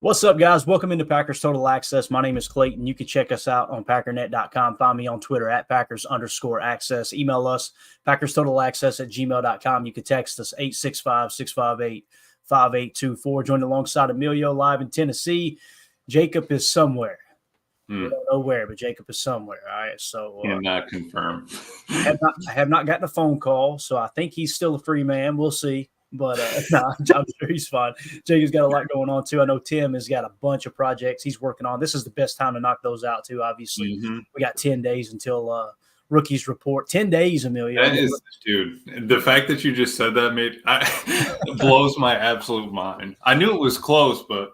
What's up, guys? Welcome into Packers Total Access. My name is Clayton. You can check us out on packernet.com. Find me on Twitter at Packers_access. Email us, PackersTotalAccess@gmail.com. You can text us 865-658-5824. Joined alongside Emilio live in Tennessee. Jacob is somewhere. We don't know where, but Jacob is somewhere. All right. So cannot confirm. I have not gotten a phone call, so I think he's still a free man. We'll see. But I'm sure he's fine. Jacob's got a lot going on, too. I know Tim has got a bunch of projects he's working on. This is the best time to knock those out, too, obviously. We got 10 days until rookies report. 10 days, Emilio. That is, dude, the fact that you just said that blows my absolute mind. I knew it was close, but.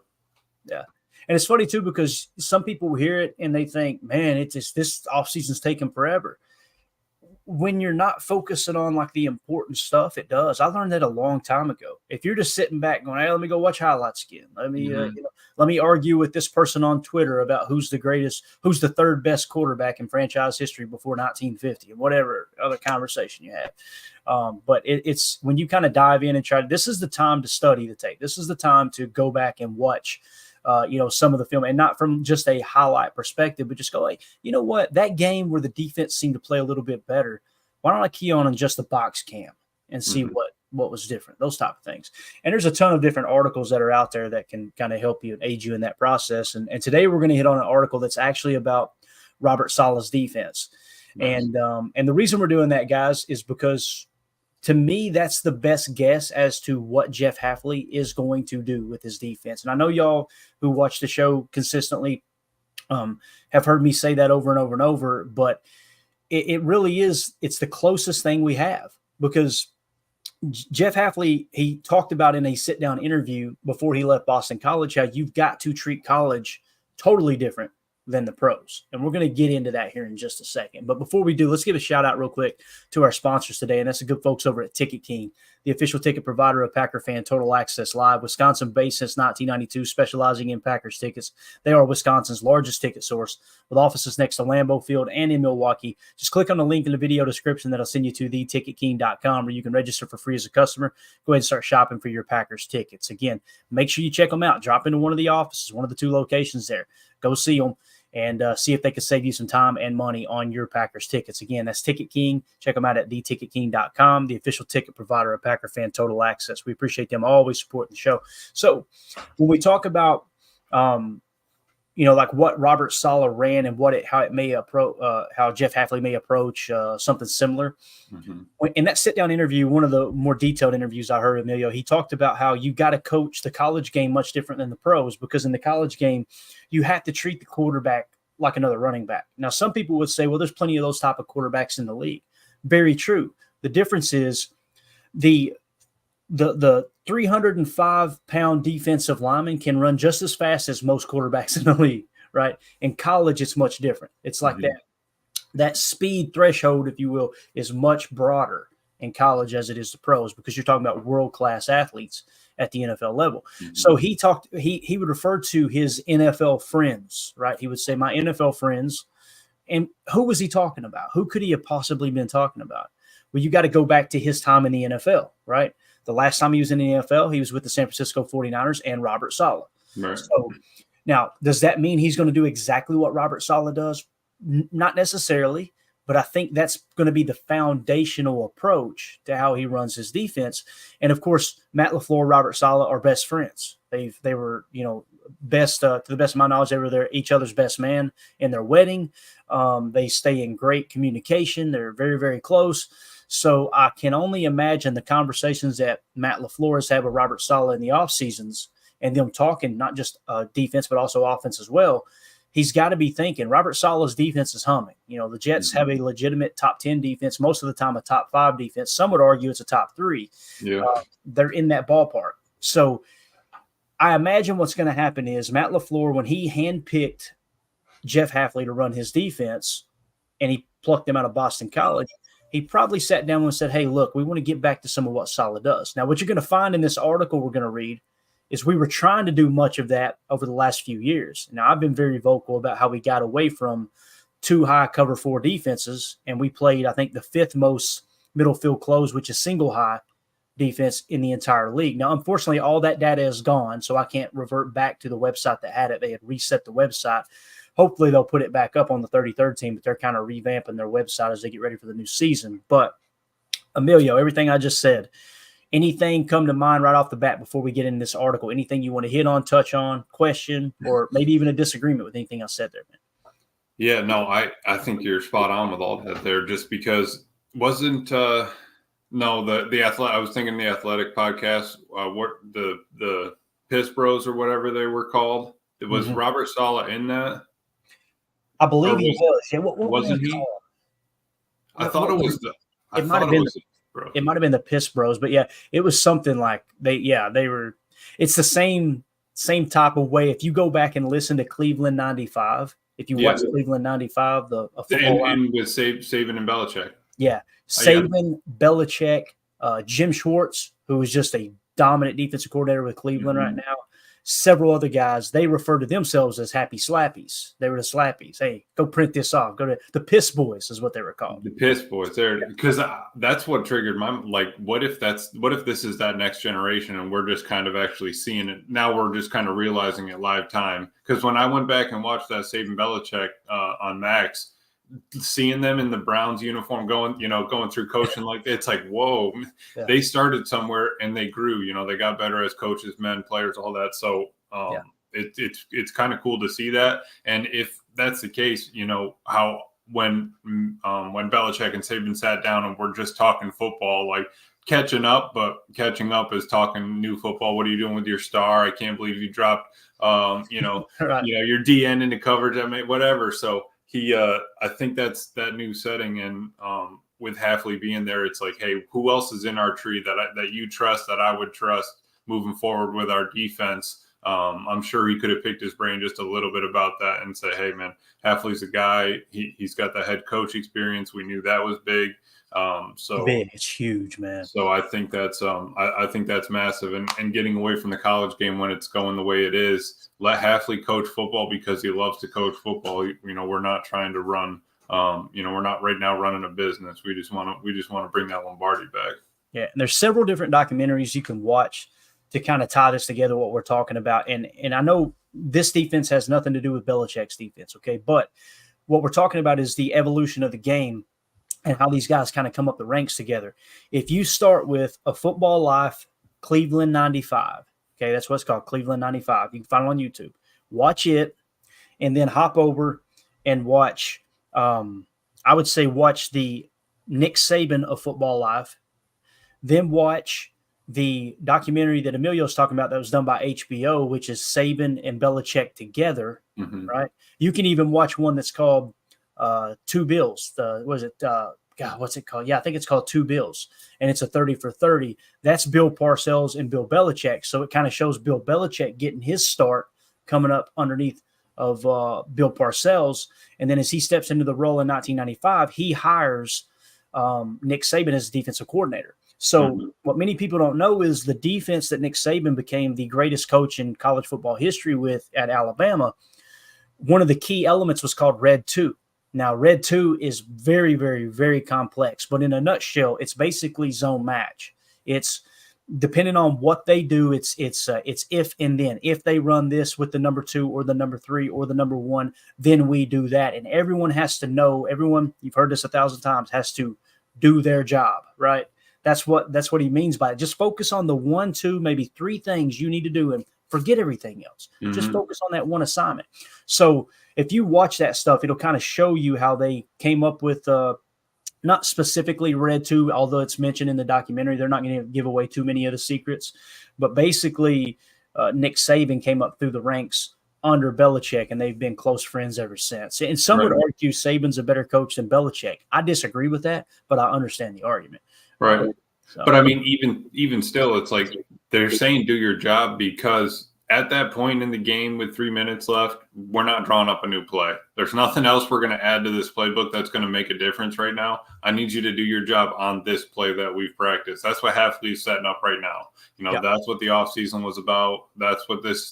Yeah. And it's funny, too, because some people hear it and they think, man, it's just, this offseason's taking forever. When you're not focusing on like the important stuff, it does. I learned that a long time ago. If you're just sitting back going, hey, let me go watch highlights again. Let me, let me argue with this person on Twitter about who's the third best quarterback in franchise history before 1950 and whatever other conversation you have. But it's when you kind of dive in and try, this is the time to study the tape. This is the time to go back and watch some of the film, and not from just a highlight perspective, but just go like, you know what, that game where the defense seemed to play a little bit better, why don't I key on just the box cam and see what was different, those type of things. And there's a ton of different articles that are out there that can kind of help you and aid you in that process. And today we're going to hit on an article that's actually about Robert Saleh's defense. Nice. And the reason we're doing that, guys, is because to me, that's the best guess as to what Jeff Hafley is going to do with his defense. And I know y'all who watch the show consistently have heard me say that over and over and over, but it really is, it's the closest thing we have, because Jeff Hafley, he talked about in a sit-down interview before he left Boston College how you've got to treat college totally different than the pros. And we're going to get into that here in just a second. But before we do, let's give a shout out real quick to our sponsors today. And that's the good folks over at Ticket King, the official ticket provider of Packer Fan Total Access Live, Wisconsin-based since 1992, specializing in Packers tickets. They are Wisconsin's largest ticket source with offices next to Lambeau Field and in Milwaukee. Just click on the link in the video description that'll send you to theticketking.com, where you can register for free as a customer. Go ahead and start shopping for your Packers tickets. Again, make sure you check them out. Drop into one of the offices, one of the two locations there. Go see them and see if they can save you some time and money on your Packers tickets. Again, that's Ticket King. Check them out at theticketking.com, the official ticket provider of Packer Fan Total Access. We appreciate them always supporting the show. So when we talk about, like what Robert Saleh ran and how Jeff Hafley may approach something similar. In that sit-down interview, one of the more detailed interviews I heard, Emilio, he talked about how you got to coach the college game much different than the pros, because in the college game, you have to treat the quarterback like another running back. Now, some people would say, well, there's plenty of those type of quarterbacks in the league. Very true. The difference is the 305-pound defensive lineman can run just as fast as most quarterbacks in the league, right? In college, it's much different. It's like that speed threshold, if you will, is much broader in college as it is the pros, because you're talking about world-class athletes at the NFL level. So he would refer to his NFL friends, right? He would say, my NFL friends. And who was he talking about? Who could he have possibly been talking about? Well, you got to go back to his time in the NFL, right? The last time he was in the NFL, he was with the San Francisco 49ers and Robert Saleh. Right. So now, does that mean he's going to do exactly what Robert Saleh does? Not necessarily, but I think that's going to be the foundational approach to how he runs his defense. And of course, Matt LaFleur, Robert Saleh are best friends. They were, best to the best of my knowledge, they were each other's best man in their wedding. They stay in great communication. They're very, very close. So I can only imagine the conversations that Matt LaFleur has had with Robert Saleh in the off seasons, and them talking not just defense but also offense as well. He's got to be thinking Robert Saleh's defense is humming. The Jets have a legitimate top 10 defense, most of the time a top 5 defense. Some would argue it's a top 3. Yeah. They're in that ballpark. So I imagine what's going to happen is Matt LaFleur, when he handpicked Jeff Hafley to run his defense and he plucked him out of Boston College, he probably sat down and said, hey, look, we want to get back to some of what Saleh does. Now, what you're going to find in this article we're going to read is we were trying to do much of that over the last few years. Now, I've been very vocal about how we got away from 2 high cover 4 defenses, and we played, I think, the 5th most middle field close, which is single high defense in the entire league. Now, unfortunately, all that data is gone, so I can't revert back to the website that had it. They had reset the website. Hopefully, they'll put it back up on the 33rd team, but they're kind of revamping their website as they get ready for the new season. But, Emilio, everything I just said, anything come to mind right off the bat before we get into this article? Anything you want to hit on, touch on, question, or maybe even a disagreement with anything I said there, man? Yeah, no, I think you're spot on with all that there, just because wasn't no the athletic. I was thinking the athletic podcast, what the Piss Bros or whatever they were called. Was Robert Saleh in that? I believe he was. Yeah, what wasn't he? I thought it was the. It might have been the Piss Bros, but yeah, it was something like they were. It's the same type of way. If you go back and listen to Cleveland '95, if you watch Cleveland '95, the football and with Saban and Belichick, Saban, Belichick, Jim Schwartz, who is just a dominant defensive coordinator with Cleveland right now. Several other guys, they refer to themselves as Happy Slappies. They were the Slappies. Hey, go print this off. Go to the Piss Boys is what they were called. The Piss Boys there, because that's what triggered my what if this is that next generation and we're just kind of actually seeing it now? We're just kind of realizing it live time. Because when I went back and watched that Saban Belichick on Max, seeing them in the Browns uniform going through coaching, like it's like, whoa, they started somewhere and they grew, they got better as coaches, men, players, all that. So it's kind of cool to see that. And if that's the case, how when Belichick and Saban sat down and we're just talking football, like catching up is talking new football. What are you doing with your star? I can't believe you dropped, right. Your DN into coverage. I mean, whatever. So I think that's that new setting, and with Hafley being there, it's like, hey, who else is in our tree that you trust, that I would trust moving forward with our defense? I'm sure he could have picked his brain just a little bit about that and say, hey, man, Hafley's a guy. He's got the head coach experience. We knew that was big. It's huge, man. So I think that's I think that's massive, and getting away from the college game when it's going the way it is. Let Hafley coach football because he loves to coach football. We're not trying to run. We're not right now running a business. We just want to bring that Lombardi back. Yeah, and there's several different documentaries you can watch to kind of tie this together, what we're talking about. And I know this defense has nothing to do with Belichick's defense, okay? But what we're talking about is the evolution of the game and how these guys kind of come up the ranks together. If you start with A Football Life, Cleveland '95, okay, that's what it's called, Cleveland '95. You can find it on YouTube. Watch it, and then hop over and watch, I would say watch the Nick Saban of Football Life, then watch the documentary that Emilio's talking about that was done by HBO, which is Saban and Belichick together, right? You can even watch one that's called Two Bills. What's it called? Yeah, I think it's called Two Bills, and it's a 30 for 30. That's Bill Parcells and Bill Belichick. So it kind of shows Bill Belichick getting his start coming up underneath of Bill Parcells. And then as he steps into the role in 1995, he hires Nick Saban as defensive coordinator. So what many people don't know is the defense that Nick Saban became the greatest coach in college football history with at Alabama, one of the key elements was called Red 2. Now, Red 2 is very, very, very complex, but in a nutshell, it's basically zone match. It's depending on what they do, it's if and then. If they run this with the number 2 or the number 3 or the number 1, then we do that. And everyone has to know, you've heard this 1,000 times, has to do their job, right? That's what he means by it. Just focus on the 1, 2, maybe 3 things you need to do and forget everything else. Just focus on that one assignment. So if you watch that stuff, it'll kind of show you how they came up with not specifically Red 2, although it's mentioned in the documentary. They're not going to give away too many of the secrets. But basically, Nick Saban came up through the ranks under Belichick, and they've been close friends ever since. And some would argue Saban's a better coach than Belichick. I disagree with that, but I understand the argument. Right. So. But I mean, even still, it's like they're saying do your job because at that point in the game with 3 minutes left, we're not drawing up a new play. There's nothing else we're going to add to this playbook that's going to make a difference right now. I need you to do your job on this play that we've practiced. That's what Hafley's setting up right now. That's what the offseason was about. That's what this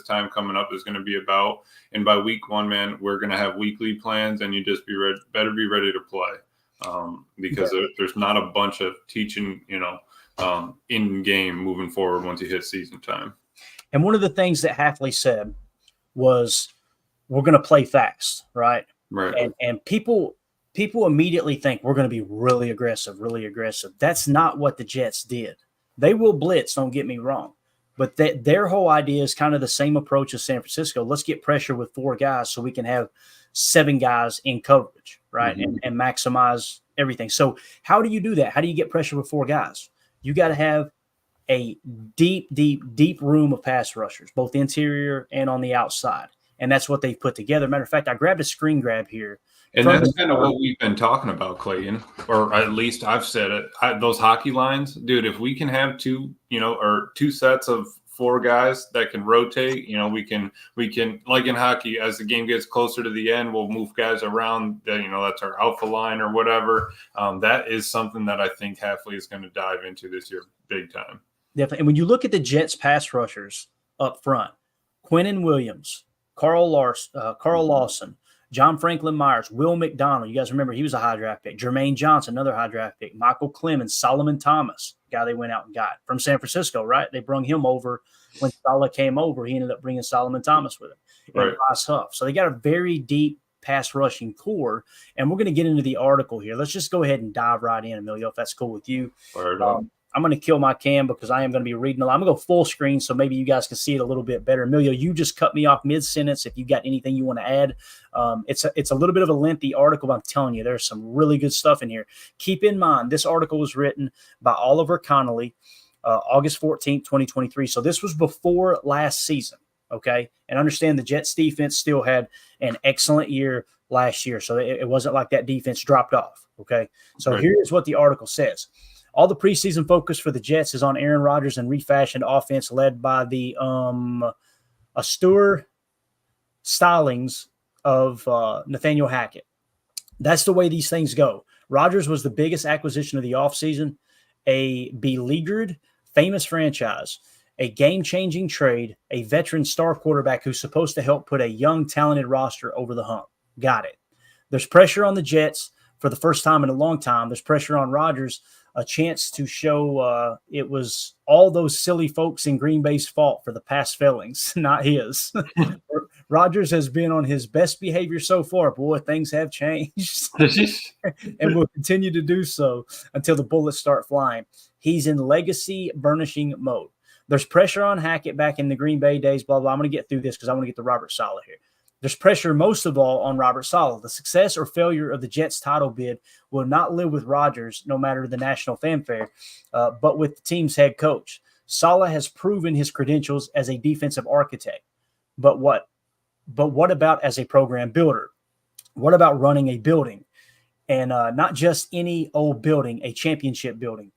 time coming up is going to be about. And by week 1, man, we're going to have weekly plans, and you just better be ready to play. Because there's not a bunch of teaching, in game moving forward once you hit season time. And one of the things that Hafley said was, we're going to play fast, right? Right. And people immediately think we're going to be really aggressive, really aggressive. That's not what the Jets did. They will blitz, don't get me wrong. But their whole idea is kind of the same approach as San Francisco. Let's get pressure with 4 guys so we can have 7 guys in coverage, right? Mm-hmm. And maximize everything. So how do you do that? How do you get pressure with 4 guys? You got to have a deep room of pass rushers, both interior and on the outside. And that's what they've put together. Matter of fact, I grabbed a screen grab here. And that's kind of what we've been talking about, Clayton, or at least I've said it. Those hockey lines, dude, if we can have 2 sets of 4 guys that can rotate, we can like in hockey, as the game gets closer to the end, we'll move guys around. That's our alpha line or whatever. That is something that I think Hafley is going to dive into this year big time. Definitely. And when you look at the Jets pass rushers up front, Quinnen Williams, Carl Lawson, John Franklin Myers, Will McDonald. You guys remember he was a high draft pick. Jermaine Johnson, another high draft pick. Michael Clemens, Solomon Thomas, guy they went out and got from San Francisco, right? They brung him over when Salah came over. He ended up bringing Solomon Thomas with him. Right. And Bryce Huff. So they got a very deep pass rushing core. And we're going to get into the article here. Let's just go ahead and dive right in, Emilio, if that's cool with you. I'm going to kill my cam because I am going to be reading a lot. I'm going to go full screen so maybe you guys can see it a little bit better. Emilio, you just cut me off mid-sentence if you got anything you want to add. It's a little bit of a lengthy article, but I'm telling you, there's some really good stuff in here. Keep in mind, this article was written by Oliver Connolly, August 14th, 2023. So this was before last season, okay? And understand the Jets defense still had an excellent year last year, so it wasn't like that defense dropped off, okay? So Here's what the article says. All the preseason focus for the Jets is on Aaron Rodgers and refashioned offense led by the Astur stylings of Nathaniel Hackett. That's the way these things go. Rodgers was the biggest acquisition of the offseason, a beleaguered, famous franchise, a game-changing trade, a veteran star quarterback who's supposed to help put a young, talented roster over the hump. Got it. There's pressure on the Jets for the first time in a long time. There's pressure on Rodgers, a chance to show it was all those silly folks in Green Bay's fault for the past failings, not his. Rodgers has been on his best behavior so far. Boy, things have changed and will continue to do so until the bullets start flying. He's in legacy burnishing mode. There's pressure on Hackett back in the Green Bay days, blah, blah. I'm going to get through this because I want to get to Robert Saleh here. There's pressure most of all on Robert Saleh. The success or failure of the Jets title bid will not live with Rodgers, no matter the national fanfare, but with the team's head coach. Saleh has proven his credentials as a defensive architect. But what about as a program builder? What about running a building? And not just any old building, a championship building.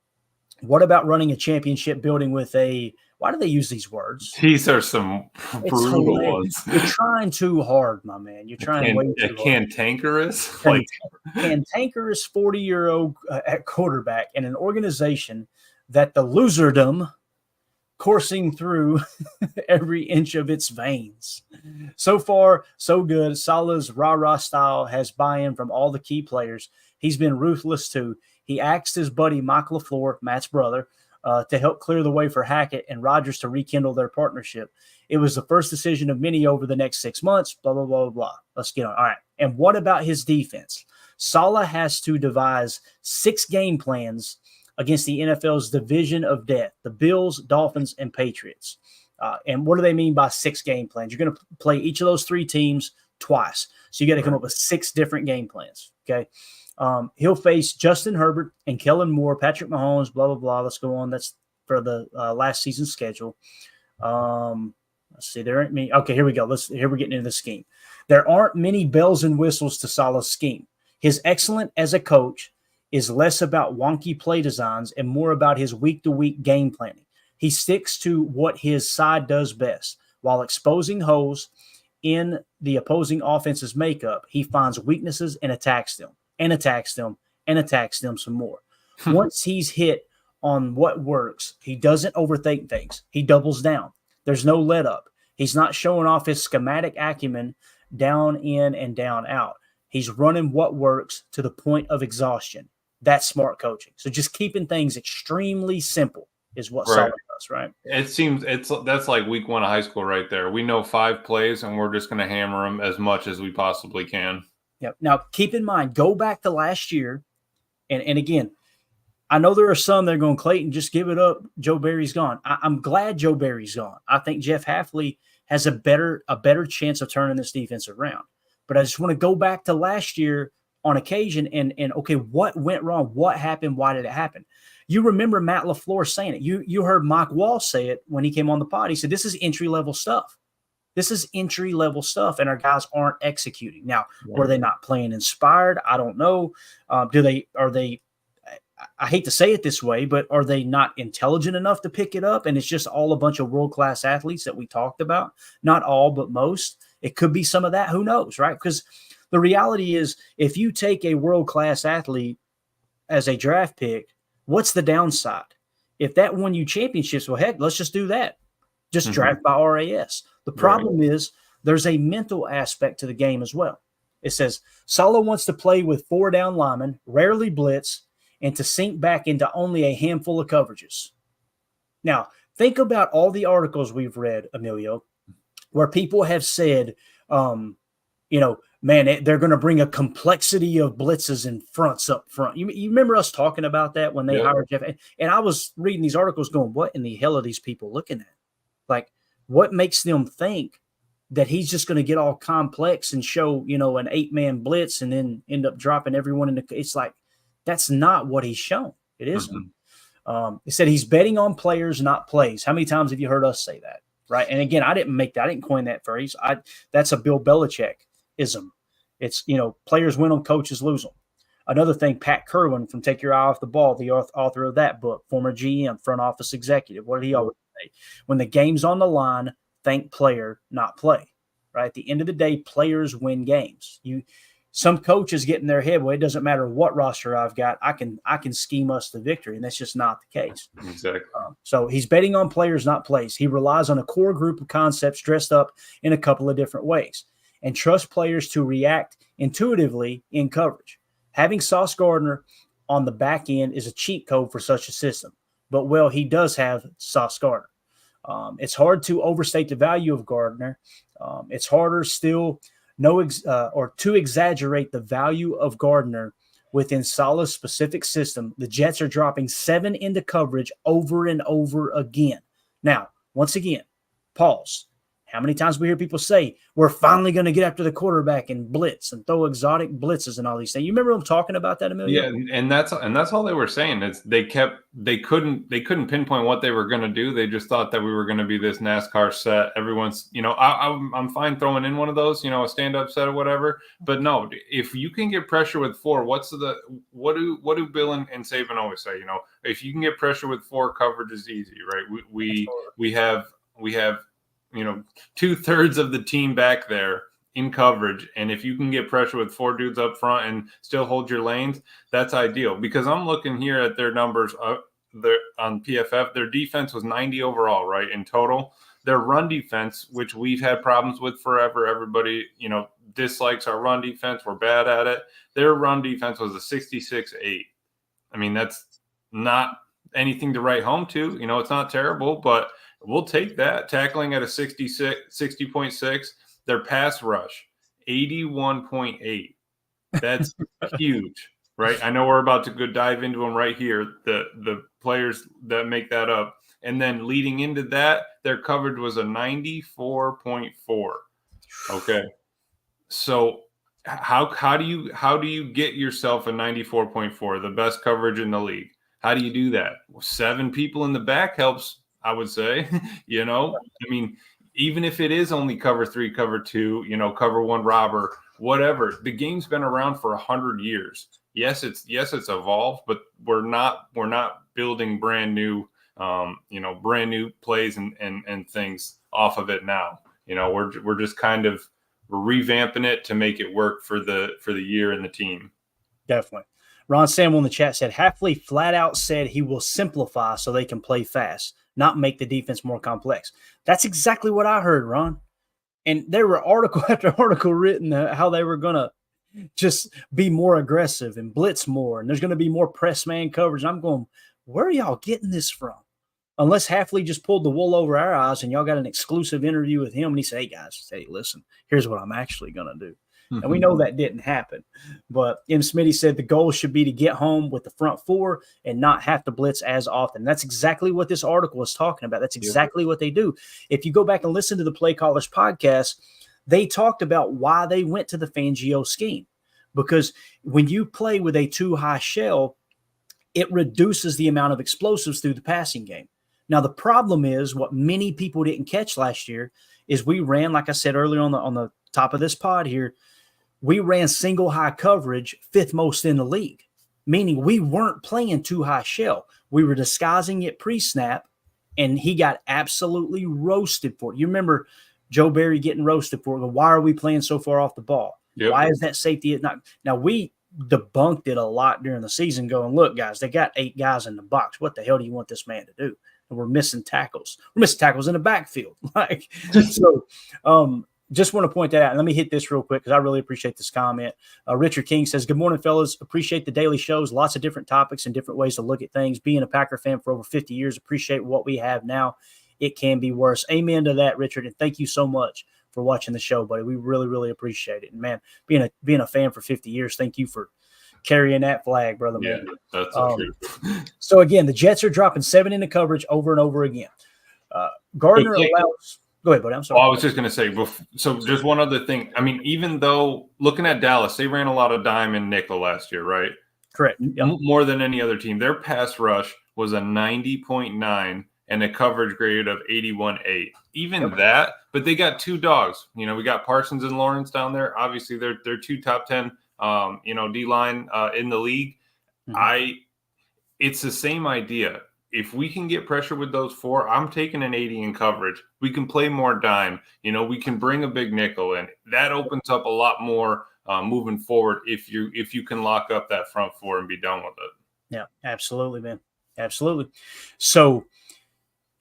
What about running a championship building with a – why do they use these words? These are some brutal ones. You're trying too hard, my man. You're trying way too hard. Cantankerous? Cantankerous 40-year-old at quarterback in an organization that the loserdom coursing through every inch of its veins. So far, so good. Saleh's rah-rah style has buy-in from all the key players. He's been ruthless, too. He asked his buddy Mike LaFleur, Matt's brother, to help clear the way for Hackett and Rodgers to rekindle their partnership. It was the first decision of many over the next 6 months, blah, blah, blah, blah. Let's get on. All right. And what about his defense? Saleh has to devise 6 game plans against the NFL's division of death, the Bills, Dolphins, and Patriots. And what do they mean by 6 game plans? You're going to play each of those 3 teams twice. So you got to come up with 6 different game plans, okay? He'll face Justin Herbert and Kellen Moore, Patrick Mahomes, blah, blah, blah. Let's go on. That's for the last season schedule. Let's see. There aren't many. Okay, here we go. Here we're getting into the scheme. There aren't many bells and whistles to Saleh's scheme. His excellence as a coach is less about wonky play designs and more about his week-to-week game planning. He sticks to what his side does best. While exposing holes in the opposing offense's makeup, he finds weaknesses and attacks them. And attacks them, and attacks them some more. Once he's hit on what works, he doesn't overthink things. He doubles down. There's no let up. He's not showing off his schematic acumen down in and down out. He's running what works to the point of exhaustion. That's smart coaching. So just keeping things extremely simple is what Right. solid does, right? It seems that's like week 1 of high school right there. We know 5 plays, and we're just going to hammer them as much as we possibly can. Yep. Now, keep in mind, go back to last year, and again, I know there are some that are going, Clayton, just give it up. Joe Barry's gone. I'm glad Joe Barry's gone. I think Jeff Hafley has a better chance of turning this defense around. But I just want to go back to last year on occasion and okay, what went wrong? What happened? Why did it happen? You remember Matt LaFleur saying it. You heard Mike Wall say it when he came on the pod. He said, this is entry-level stuff. This is entry-level stuff, and our guys aren't executing. Now, were they not playing inspired? I don't know. Are they I hate to say it this way, but are they not intelligent enough to pick it up? And it's just all a bunch of world-class athletes that we talked about. Not all, but most. It could be some of that. Who knows, right? Because the reality is, if you take a world-class athlete as a draft pick, what's the downside? If that won you championships, well, heck, let's just do that. Just draft by RAS. The problem is there's a mental aspect to the game as well. It says Salo wants to play with 4 down linemen, rarely blitz, and to sink back into only a handful of coverages. Now, think about all the articles we've read, Emilio, where people have said, man, they're going to bring a complexity of blitzes and fronts up front. You remember us talking about that when they hired Jeff? And I was reading these articles going, what in the hell are these people looking at? Like, what makes them think that he's just going to get all complex and show, an 8-man blitz and then end up dropping everyone in the – it's like, that's not what he's shown. It isn't. He said he's betting on players, not plays. How many times have you heard us say that? Right. And again, I didn't coin that phrase. That's a Bill Belichick-ism. It's, players win them, coaches lose them. Another thing, Pat Kerwin from Take Your Eye Off the Ball, the author of that book, former GM, front office executive. What did he always say? When the game's on the line, think player, not play. Right. At the end of the day, players win games. Some coaches get in their head, well, it doesn't matter what roster I've got. I can scheme us to victory, and that's just not the case. Exactly. So he's betting on players, not plays. He relies on a core group of concepts dressed up in a couple of different ways and trusts players to react intuitively in coverage. Having Sauce Gardner on the back end is a cheat code for such a system. But, well, he does have Sauce Gardner. It's hard to overstate the value of Gardner. It's harder still – to exaggerate the value of Gardner within Saleh's specific system. The Jets are dropping 7 into coverage over and over again. Now, once again, pause. How many times we hear people say, we're finally going to get after the quarterback and blitz and throw exotic blitzes and all these things. You remember them talking about that, Emilio? Yeah, and that's all they were saying. It's they couldn't pinpoint what they were going to do. They just thought that we were going to be this NASCAR set. Everyone's, I'm fine throwing in one of those, a stand-up set or whatever. But no, if you can get pressure with 4, what do Bill and Saban always say? If you can get pressure with 4, coverage is easy, right? We have 2/3 of the team back there in coverage. And if you can get pressure with 4 dudes up front and still hold your lanes, that's ideal. Because I'm looking here at their numbers on PFF. Their defense was 90 overall, right, in total. Their run defense, which we've had problems with forever, everybody, dislikes our run defense. We're bad at it. Their run defense was a 66-8. I mean, that's not anything to write home to. It's not terrible, but we'll take that. Tackling at a 60.6. Their pass rush, 81.8. That's huge, right? I know we're about to go dive into them right here, the players that make that up. And then leading into that, their coverage was a 94.4. Okay. So how do you get yourself a 94.4, the best coverage in the league? How do you do that? 7 people in the back helps, I would say. I mean, even if it is only cover 3, cover 2, cover 1 robber, whatever. The game's been around for 100 years. Yes, it's evolved, but we're not building brand new plays and things off of it now. We're just kind of revamping it to make it work for the year and the team. Definitely. Ron Samuel in the chat said Hafley flat out said he will simplify so they can play fast, not make the defense more complex. That's exactly what I heard, Ron. And there were article after article written how they were going to just be more aggressive and blitz more. And there's going to be more press man coverage. And I'm going, where are y'all getting this from? Unless Halfley just pulled the wool over our eyes and y'all got an exclusive interview with him. And he said, hey, guys, hey, listen, here's what I'm actually going to do. And we know that didn't happen. But M. Smitty said the goal should be to get home with the front four and not have to blitz as often. That's exactly what this article is talking about. That's exactly what they do. If you go back and listen to the Play Callers podcast, they talked about why they went to the Fangio scheme. Because when you play with a too high shell, it reduces the amount of explosives through the passing game. Now, the problem is what many people didn't catch last year is we ran, like I said earlier on the top of this pod here, we ran single high coverage, fifth most in the league, meaning we weren't playing too high shell. We were disguising it pre-snap, and he got absolutely roasted for it. You remember Joe Barry getting roasted for it. Why are we playing so far off the ball? Yep. Why is that safety not? Now, we debunked it a lot during the season going, look, guys, they got 8 guys in the box. What the hell do you want this man to do? And we're missing tackles. We're missing tackles in the backfield. Just want to point that out. And let me hit this real quick because I really appreciate this comment. Richard King says, good morning, fellas. Appreciate the daily shows. Lots of different topics and different ways to look at things. Being a Packer fan for over 50 years, appreciate what we have now. It can be worse. Amen to that, Richard. And thank you so much for watching the show, buddy. We really, really appreciate it. And, man, being a fan for 50 years, thank you for carrying that flag, brother. Yeah, man. that's the truth. So, again, the Jets are dropping 7 into coverage over and over again. Gardner allows – go ahead, buddy. I'm sorry. Well, I was just going to say, so just one other thing. I mean, even though looking at Dallas, they ran a lot of dime and nickel last year, right? Correct. Yep. More than any other team. Their pass rush was a 90.9 and a coverage grade of 81.8. Even that, but they got 2 dogs. You know, we got Parsons and Lawrence down there. Obviously, they're 2 top 10, D-line in the league. Mm-hmm. It's the same idea. If we can get pressure with those 4, I'm taking an 80 in coverage. We can play more dime. We can bring a big nickel in. That opens up a lot more moving forward if you can lock up that front 4 and be done with it. Yeah, absolutely, man. Absolutely. So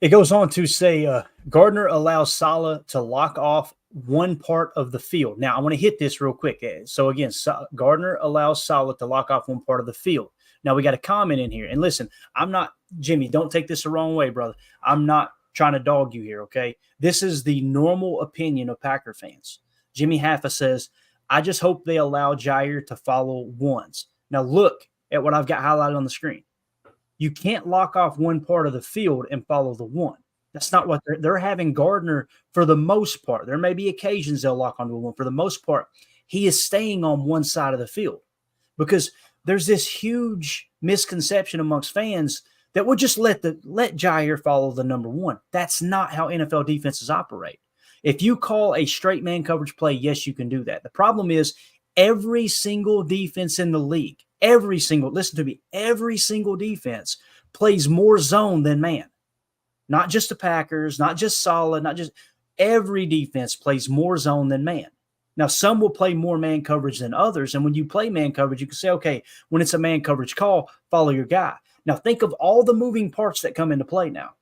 it goes on to say Gardner allows Saleh to lock off one part of the field. Now, I want to hit this real quick. So, again, Gardner allows Saleh to lock off one part of the field. Now, we got a comment in here. And listen, I'm not – Jimmy, don't take this the wrong way, brother. I'm not trying to dog you here, okay? This is the normal opinion of Packer fans. Jimmy Haffa says, I just hope they allow Jair to follow ones. Now, look at what I've got highlighted on the screen. You can't lock off one part of the field and follow the one. That's not what they're having Gardner for the most part. There may be occasions they'll lock onto one. For the most part, he is staying on one side of the field because there's this huge misconception amongst fans that will just let Jair follow the number 1. That's not how NFL defenses operate. If you call a straight man coverage play, yes, you can do that. The problem is every single defense in the league, every single defense plays more zone than man. Not just the Packers, not just Saleh, not just every defense plays more zone than man. Now, some will play more man coverage than others. And when you play man coverage, you can say, okay, when it's a man coverage call, follow your guy. Now, think of all the moving parts that come into play now.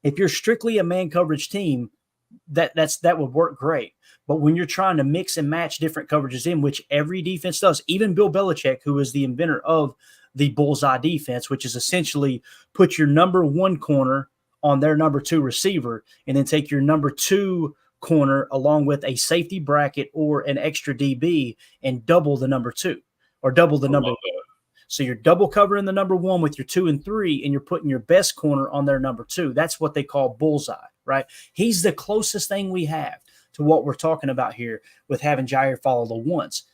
If you're strictly a man coverage team, that would work great. But when you're trying to mix and match different coverages in, which every defense does, even Bill Belichick, who is the inventor of the bullseye defense, which is essentially put your number 1 corner on their number 2 receiver and then take your number 2 corner along with a safety bracket or an extra DB and double the number 2 or double the number 1. So you're double covering the number 1 with your 2 and 3, and you're putting your best corner on their number 2. That's what they call bullseye, right? He's the closest thing we have to what we're talking about here with having Jair follow the ones.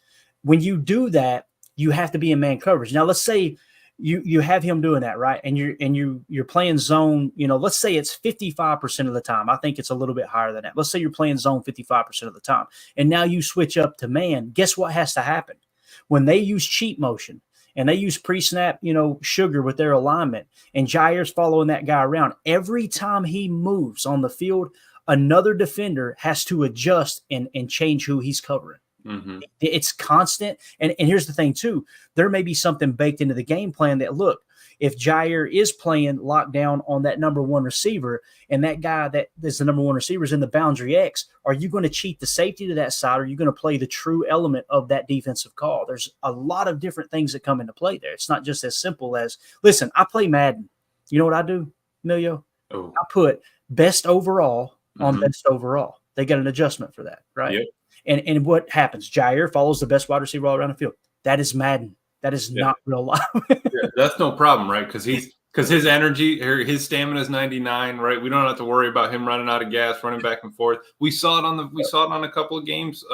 When you do that, you have to be in man coverage. Now, let's say you have him doing that, right? And you're playing zone, let's say it's 55% of the time. I think it's a little bit higher than that. Let's say you're playing zone 55% of the time. And now you switch up to man. Guess what has to happen? When they use cheat motion, and they use pre-snap, sugar with their alignment, and Jair's following that guy around. Every time he moves on the field, another defender has to adjust and change who he's covering. Mm-hmm. It's constant. And here's the thing, too. There may be something baked into the game plan that, look, if Jair is playing lockdown on that number one receiver and that guy that is the number one receiver is in the boundary X, are you going to cheat the safety to that side? Or are you going to play the true element of that defensive call? There's a lot of different things that come into play there. It's not just as simple as, listen, I play Madden. You know what I do, Emilio? Oh. I put best overall on best overall. They got an adjustment for that, right? Yep. And what happens? Jair follows the best wide receiver all around the field. That is Madden. That is not real life. That's no problem, right? Because his energy, his stamina is 99, right? We don't have to worry about him running out of gas, running back and forth. We saw it on a couple of games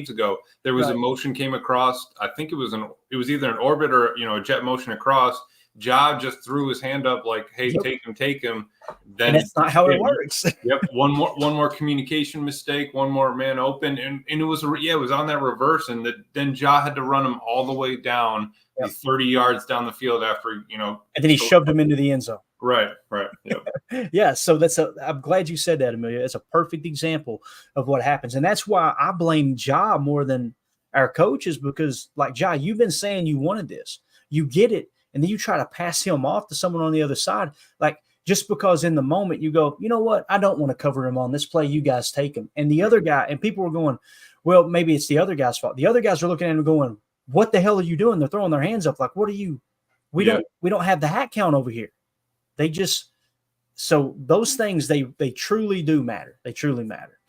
ago. There was a motion came across. I think it was either an orbit or a jet motion across. Ja just threw his hand up like, "Hey, take him." Then and that's not how it works. Yep, one more communication mistake, one more man open, and it was on that reverse, and then Ja had to run him all the way down, 30 yards down the field after and then he shoved him into the end zone. Right. Yep. Yeah, so I'm glad you said that, Amelia. It's a perfect example of what happens, and that's why I blame Ja more than our coaches, because like Ja, you've been saying you wanted this, you get it. And then you try to pass him off to someone on the other side. Like, just because in the moment you go, you know what? I don't want to cover him on this play. You guys take him. And the other guy, and people are going, well, maybe it's the other guy's fault. The other guys are looking at him going, what the hell are you doing? They're throwing their hands up. Like, what are you? We don't have the hat count over here. So those things, they truly do matter. They truly matter.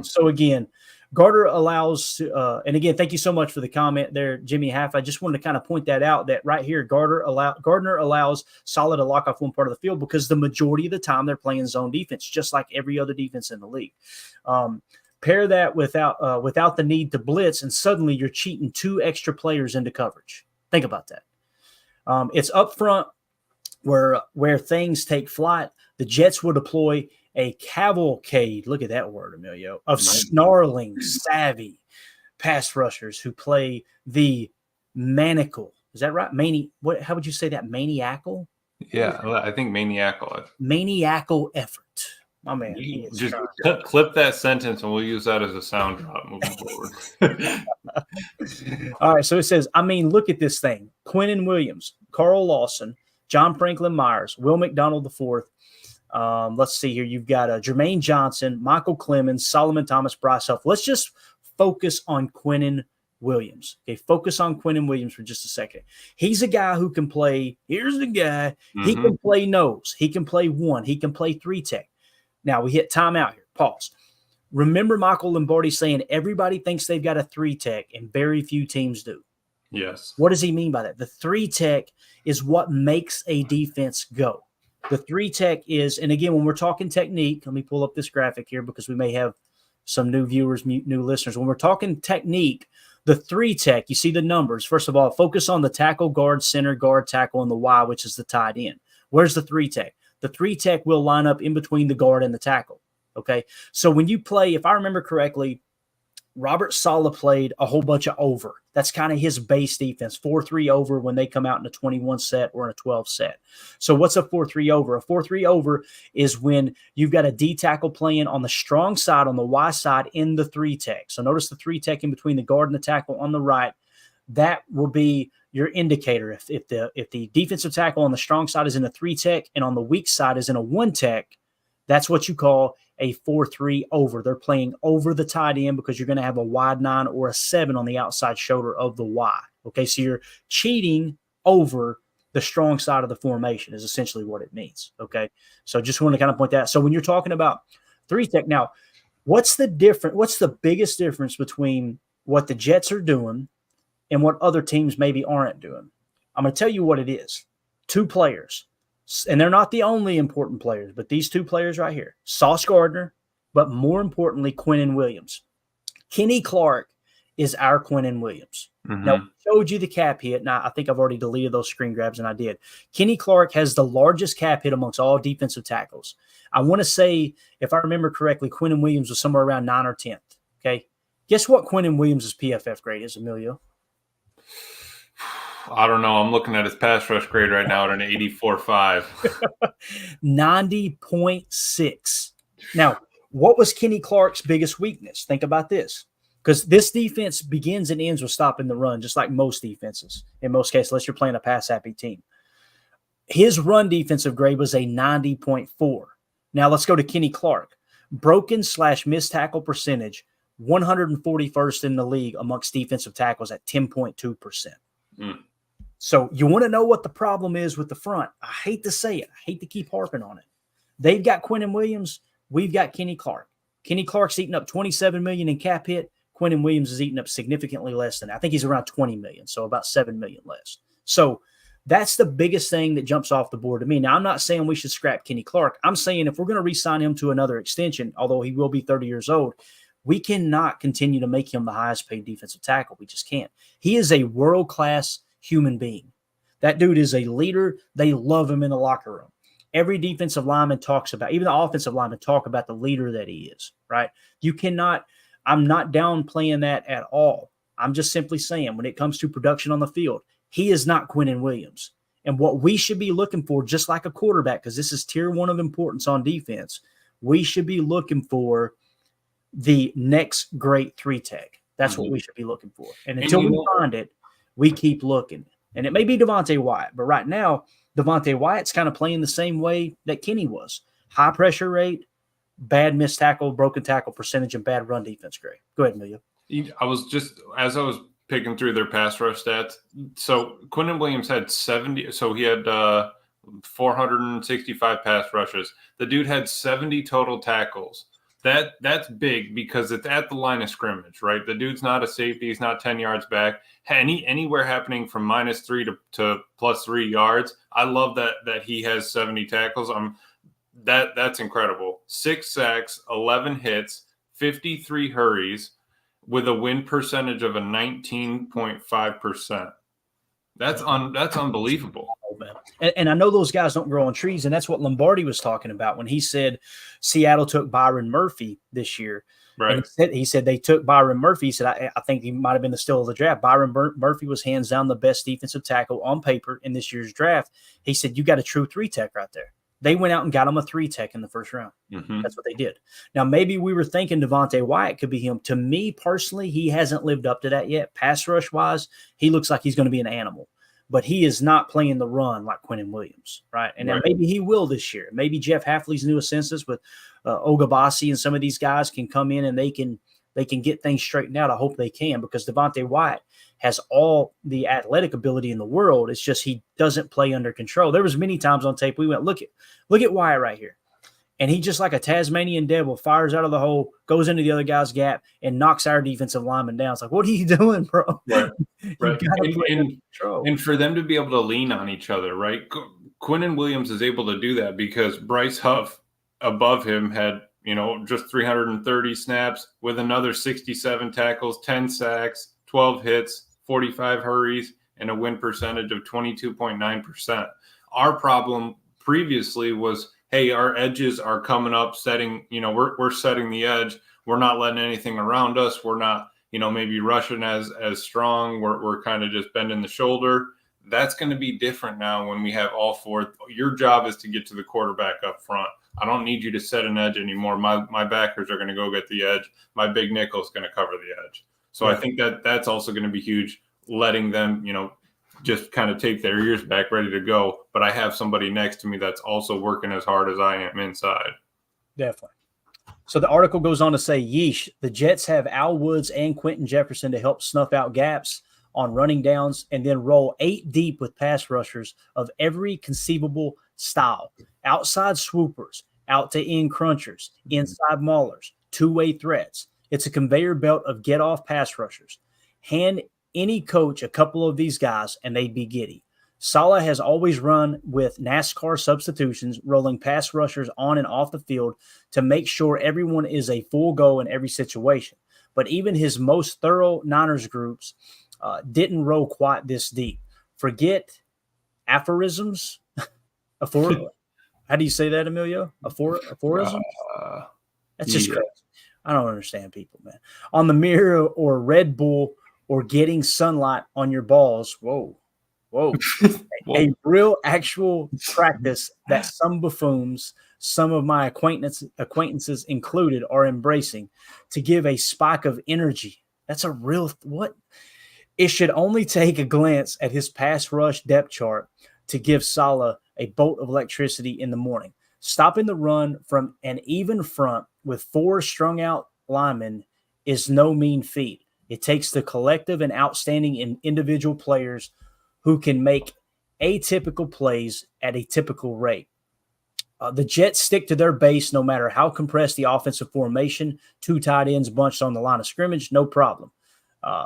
So again, Gardner allows, and again, thank you so much for the comment there, Jimmy Half. I just wanted to kind of point that out, that right here, Gardner allows Solid to lock off one part of the field because the majority of the time they're playing zone defense, just like every other defense in the league. Pair that without the need to blitz, and suddenly you're cheating 2 extra players into coverage. Think about that. It's up front where things take flight. The Jets will deploy a cavalcade, look at that word, Emilio, of snarling, savvy pass rushers who play the maniacal. Is that right? How would you say that? Maniacal? Yeah, I think maniacal. Maniacal effort. My man. Just clip that sentence and we'll use that as a sound drop moving forward. All right, so it says, look at this thing. Quinnen Williams, Carl Lawson, John Franklin Myers, Will McDonald IV. Let's see here. You've got Jermaine Johnson, Michael Clemens, Solomon Thomas, Bryce Huff. Let's just focus on Quinnen Williams. Okay, focus on Quinnen Williams for just a second. He's a guy who can play. Here's the guy. He can play nose. He can play one. He can play 3-tech. Now we hit timeout here. Pause. Remember Michael Lombardi saying everybody thinks they've got a 3-tech and very few teams do. Yes. What does he mean by that? The 3-tech is what makes a defense go. The 3-tech is, and again, when we're talking technique, let me pull up this graphic here because we may have some new viewers, new listeners. When we're talking technique, the 3-tech, you see the numbers. First of all, focus on the tackle, guard, center, guard, tackle, and the Y, which is the tight end. Where's the 3-tech? The 3-tech will line up in between the guard and the tackle. Okay, so when you play, if I remember correctly, Robert Saleh played a whole bunch of over. That's kind of his base defense, 4-3 over when they come out in a 21 set or in a 12 set. So what's a 4-3 over? A 4-3 over is when you've got a D tackle playing on the strong side, on the Y side in the 3-tech. So notice the 3-tech in between the guard and the tackle on the right. That will be your indicator. If the defensive tackle on the strong side is in a 3-tech and on the weak side is in a 1-tech, that's what you call a 4-3 over. They're playing over the tight end because you're going to have a wide 9 or a 7 on the outside shoulder of the Y. Okay, so you're cheating over the strong side of the formation is essentially what it means. Okay, so just want to kind of point that out. So when you're talking about 3-tech, now what's the biggest difference between what the Jets are doing and what other teams maybe aren't doing? I'm going to tell you what it is. 2 players. And they're not the only important players, but these 2 players right here, Sauce Gardner, but more importantly, Quinnen Williams. Kenny Clark is our Quinnen Williams. Now, I showed you the cap hit. Now, I think I've already deleted those screen grabs, and I did. Kenny Clark has the largest cap hit amongst all defensive tackles. I want to say, if I remember correctly, Quinnen Williams was somewhere around 9th or 10th. Okay. Guess what Quinnen Williams' PFF grade is, Emilio? I don't know. I'm looking at his pass rush grade right now at an 84.5. 90.6. Now, what was Kenny Clark's biggest weakness? Think about this. Because this defense begins and ends with stopping the run, just like most defenses, in most cases, unless you're playing a pass-happy team. His run defensive grade was a 90.4. Now let's go to Kenny Clark. Broken/missed tackle percentage, 141st in the league amongst defensive tackles at 10.2%. So you want to know what the problem is with the front. I hate to say it. I hate to keep harping on it. They've got Quinnen Williams. We've got Kenny Clark. Kenny Clark's eating up $27 million in cap hit. Quinnen Williams is eating up significantly less than that. I think he's around $20 million, so about $7 million less. So that's the biggest thing that jumps off the board to me. Now, I'm not saying we should scrap Kenny Clark. I'm saying if we're going to re-sign him to another extension, although he will be 30 years old, we cannot continue to make him the highest paid defensive tackle. We just can't. He is a world-class human being. That dude is a leader. They love him in the locker room. Every defensive lineman talks about, even the offensive linemen talk about the leader that he is, right? You cannot, I'm not downplaying that at all. I'm just simply saying when it comes to production on the field, he is not Quinnen Williams. And what we should be looking for, just like a quarterback, because this is tier 1 of importance on defense, we should be looking for the next great 3-tech. That's what we should be looking for. And until we find it, we keep looking. And it may be Devontae Wyatt, but right now, Devontae Wyatt's kind of playing the same way that Kenny was. High pressure rate, bad missed tackle, broken tackle percentage, and bad run defense grade. Go ahead, Emilio. I was picking through their pass rush stats. So Quinnen Williams had 70. So he had 465 pass rushes. The dude had 70 total tackles. That's big because it's at the line of scrimmage, right? The dude's not a safety. He's not 10 yards back. Anywhere happening from -3 to +3 yards. I love that he has 70 tackles. That's incredible. 6 sacks, 11 hits, 53 hurries, with a win percentage of a 19.5%. That's unbelievable. And I know those guys don't grow on trees, and that's what Lombardi was talking about when he said Seattle took Byron Murphy this year. Right. And he said they took Byron Murphy. He said, I think he might have been the steal of the draft. Byron Murphy was hands down the best defensive tackle on paper in this year's draft. He said, you got a true 3-tech right there. They went out and got him a 3-tech in the first round. Mm-hmm. That's what they did. Now, maybe we were thinking Devontae Wyatt could be him. To me personally, he hasn't lived up to that yet. Pass rush wise, he looks like he's going to be an animal. But he is not playing the run like Quinnen Williams, right? And now maybe he will this year. Maybe Jeff Hafley's new assistants with Ogabasi and some of these guys can come in and they can get things straightened out. I hope they can, because Devontae Wyatt has all the athletic ability in the world. It's just he doesn't play under control. There was many times on tape we went, look at Wyatt right here. And he just like a Tasmanian devil fires out of the hole, goes into the other guy's gap, and knocks our defensive lineman down. It's like, what are you doing, bro? Right. And for them to be able to lean on each other, right? Quinnen Williams is able to do that because Bryce Huff above him had, just 330 snaps with another 67 tackles, 10 sacks, 12 hits, 45 hurries, and a win percentage of 22.9%. Our problem previously was, hey, our edges are coming up, setting, we're setting the edge. We're not letting anything around us. We're not, maybe rushing as strong. We're kind of just bending the shoulder. That's going to be different now when we have all four. Your job is to get to the quarterback up front. I don't need you to set an edge anymore. My backers are going to go get the edge. My big nickel is going to cover the edge. So I think that's also going to be huge, letting them, just kind of take their ears back, ready to go. But I have somebody next to me that's also working as hard as I am inside. Definitely. So the article goes on to say, yeesh, the Jets have Al Woods and Quentin Jefferson to help snuff out gaps on running downs and then roll 8 deep with pass rushers of every conceivable style. Outside swoopers, out to in crunchers, inside maulers, two-way threats. It's a conveyor belt of get-off pass rushers. Hand any coach a couple of these guys and they'd be giddy. Saleh has always run with NASCAR substitutions, rolling pass rushers on and off the field to make sure everyone is a full go in every situation. But even his most thorough Niners groups didn't roll quite this deep. Forget aphorisms. How do you say that, Emilio? Aphorisms? That's just crazy. I don't understand people, man. On the mirror or Red Bull or getting sunlight on your balls. Whoa. A real actual practice that some buffoons, some of my acquaintances included, are embracing to give a spike of energy. That's a real what? It should only take a glance at his pass rush depth chart to give Saleh a bolt of electricity in the morning. Stopping the run from an even front with 4 strung out linemen is no mean feat. It takes the collective and outstanding individual players who can make atypical plays at a typical rate. The Jets stick to their base no matter how compressed the offensive formation. 2 tight ends bunched on the line of scrimmage, no problem.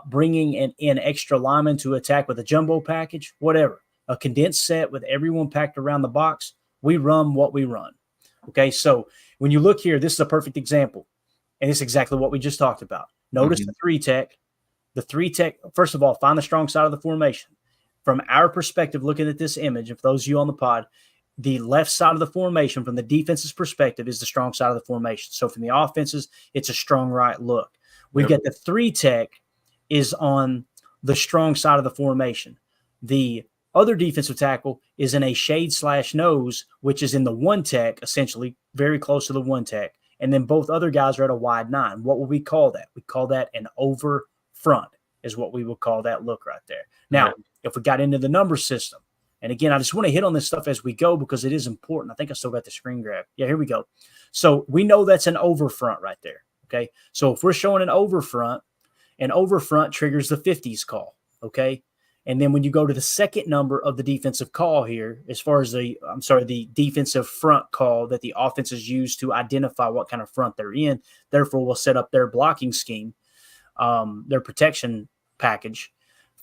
Bringing in extra linemen to attack with a jumbo package, whatever. A condensed set with everyone packed around the box. We run what we run. Okay, so when you look here, this is a perfect example. And it's exactly what we just talked about. Notice the 3-tech. The 3-tech, first of all, find the strong side of the formation. From our perspective, looking at this image, if those of you on the pod, the left side of the formation from the defense's perspective is the strong side of the formation. So from the offenses, it's a strong right look. We've got the 3-tech is on the strong side of the formation. The other defensive tackle is in a shade/nose, which is in the 1-tech, essentially very close to the 1-tech. And then both other guys are at a wide 9. What would we call that? We call that an over front is what we would call that look right there. Now, if we got into the number system, and again, I just want to hit on this stuff as we go because it is important. I think I still got the screen grab. Yeah, here we go. So we know that's an over front right there, okay? So if we're showing an over front triggers the 50s call, okay? And then when you go to the second number of the defensive call here, as far as the defensive front call that the offenses use to identify what kind of front they're in, therefore will set up their blocking scheme, their protection package.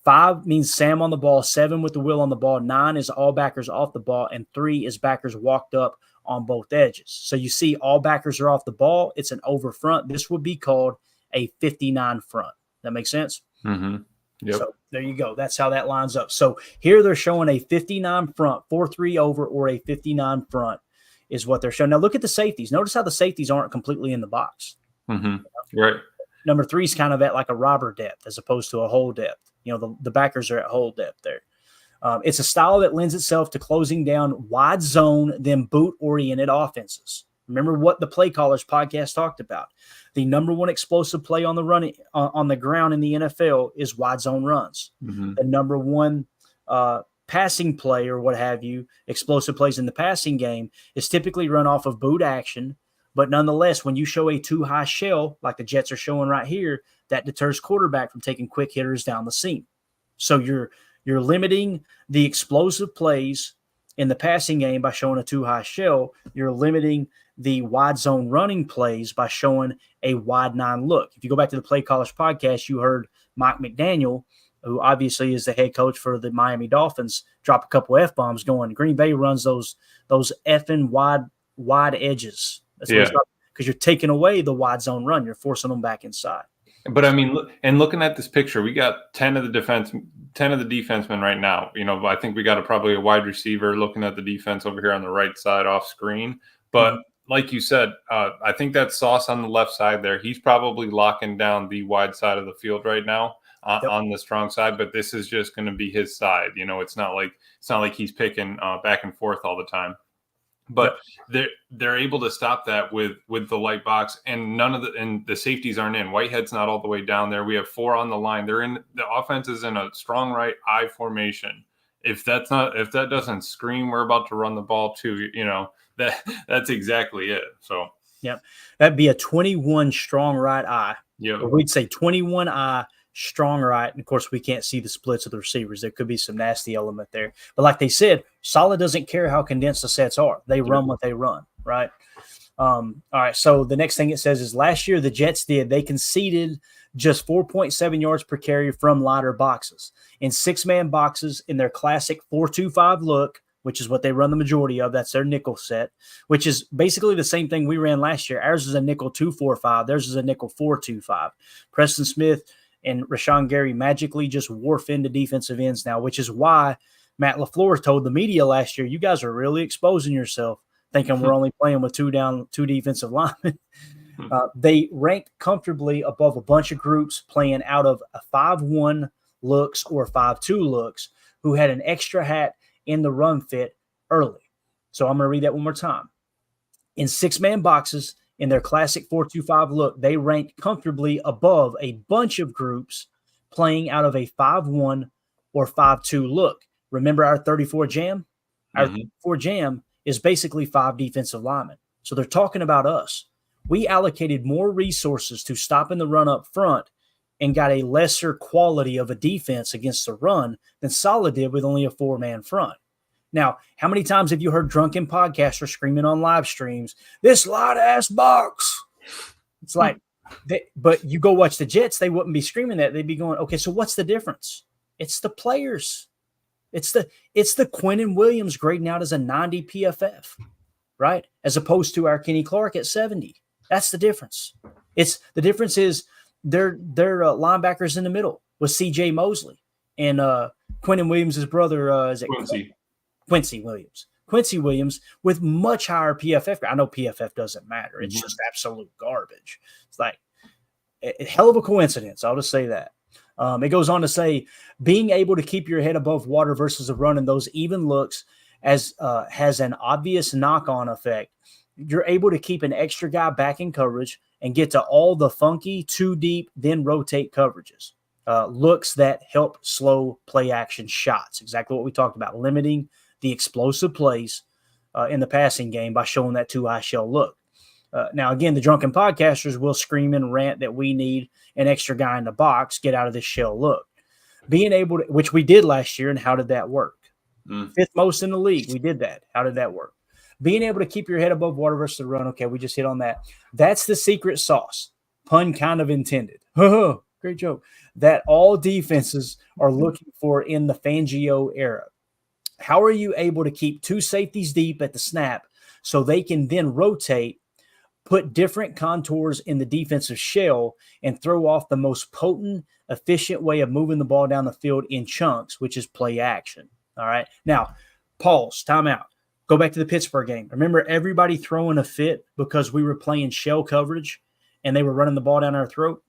5 means Sam on the ball, 7 with the wheel on the ball, 9 is all backers off the ball, and 3 is backers walked up on both edges. So you see all backers are off the ball. It's an over front. This would be called a 59 front. That makes sense? Mm-hmm. Yep. So there you go. That's how that lines up. So here they're showing a 59 front, 4-3 over, or a 59 front is what they're showing. Now look at the safeties. Notice how the safeties aren't completely in the box. Mm-hmm. Right. Number 3 is kind of at like a robber depth as opposed to a hole depth. You know, the backers are at hole depth there. It's a style that lends itself to closing down wide zone, then boot-oriented offenses. Remember what the Play Callers podcast talked about. The number 1 explosive play on the on the ground in the NFL is wide zone runs. Mm-hmm. The number 1 passing play or what have you, explosive plays in the passing game, is typically run off of boot action. But nonetheless, when you show a too high shell, like the Jets are showing right here, that deters quarterback from taking quick hitters down the seam. So you're limiting the explosive plays in the passing game by showing a too high shell. You're limiting the wide zone running plays by showing a wide 9 look. If you go back to the Play Callers podcast, you heard Mike McDaniel, who obviously is the head coach for the Miami Dolphins, drop a couple F-bombs going. Green Bay runs those effing wide edges. That's what it's about, because you're taking away the wide zone run. You're forcing them back inside. But I mean, looking at this picture, we got 10 of the defensemen right now. You know, I think we got probably a wide receiver looking at the defense over here on the right side off screen. But like you said, I think that Sauce on the left side there, he's probably locking down the wide side of the field right now on the strong side. But this is just going to be his side. You know, it's not like he's picking back and forth all the time. But they're able to stop that with the light box, and the safeties aren't in. Whitehead's not all the way down there. We have 4 on the line. The offense is in a strong right eye formation. If that doesn't scream we're about to run the ball too, you know, that's exactly it. So that'd be a 21 strong right eye. Yeah, we'd say 21 eye. Strong right. And of course, we can't see the splits of the receivers. There could be some nasty element there. But like they said, Saleh doesn't care how condensed the sets are. They run what they run, right? All right. So the next thing it says is last year the Jets they conceded just 4.7 yards per carry from lighter boxes. In 6-man boxes in their classic 4-2-5 look, which is what they run the majority of. That's their nickel set, which is basically the same thing we ran last year. Ours is a nickel 2-4-5. Theirs is a nickel 4-2-5. Preston Smith and Rashawn Gary magically just wharf into defensive ends now, which is why Matt LaFleur told the media last year, you guys are really exposing yourself, thinking we're only playing with 2 defensive linemen. They ranked comfortably above a bunch of groups playing out of a 5-1 looks or 5-2 looks who had an extra hat in the run fit early. So I'm going to read that one more time. In 6-man boxes, in their classic 4-2-5 look, they ranked comfortably above a bunch of groups playing out of a 5-1 or 5-2 look. Remember our 34 jam? Our 4 jam is basically 5 defensive linemen. So they're talking about us. We allocated more resources to stopping the run up front and got a lesser quality of a defense against the run than Solid did with only a 4-man front. Now, how many times have you heard drunken podcasters screaming on live streams, this light-ass box? It's like, but you go watch the Jets, they wouldn't be screaming that. They'd be going, okay, so what's the difference? It's the players. It's the Quinnen Williams grading out as a 90 PFF, right? As opposed to our Kenny Clark at 70. That's the difference. The difference is their linebackers in the middle with C.J. Mosley and Quinnen Williams' brother. Is it Quincy Williams? Quincy Williams with much higher PFF. I know PFF doesn't matter. It's just absolute garbage. It's like a hell of a coincidence. I'll just say that. It goes on to say being able to keep your head above water versus a run in those even looks has an obvious knock-on effect. You're able to keep an extra guy back in coverage and get to all the funky, too deep, then rotate coverages. Looks that help slow play action shots. Exactly what we talked about, limiting the explosive plays in the passing game by showing that too high shell look. Now, again, the drunken podcasters will scream and rant that we need an extra guy in the box, get out of this shell look. Being able to, which we did last year, and how did that work? 5th most in the league. We did that. How did that work? Being able to keep your head above water versus the run. Okay, we just hit on that. That's the secret sauce. Pun kind of intended. Great joke. That all defenses are looking for in the Fangio era. How are you able to keep 2 safeties deep at the snap so they can then rotate, put different contours in the defensive shell, and throw off the most potent, efficient way of moving the ball down the field in chunks, which is play action? All right. Now, pause, timeout. Go back to the Pittsburgh game. Remember everybody throwing a fit because we were playing shell coverage and they were running the ball down our throat?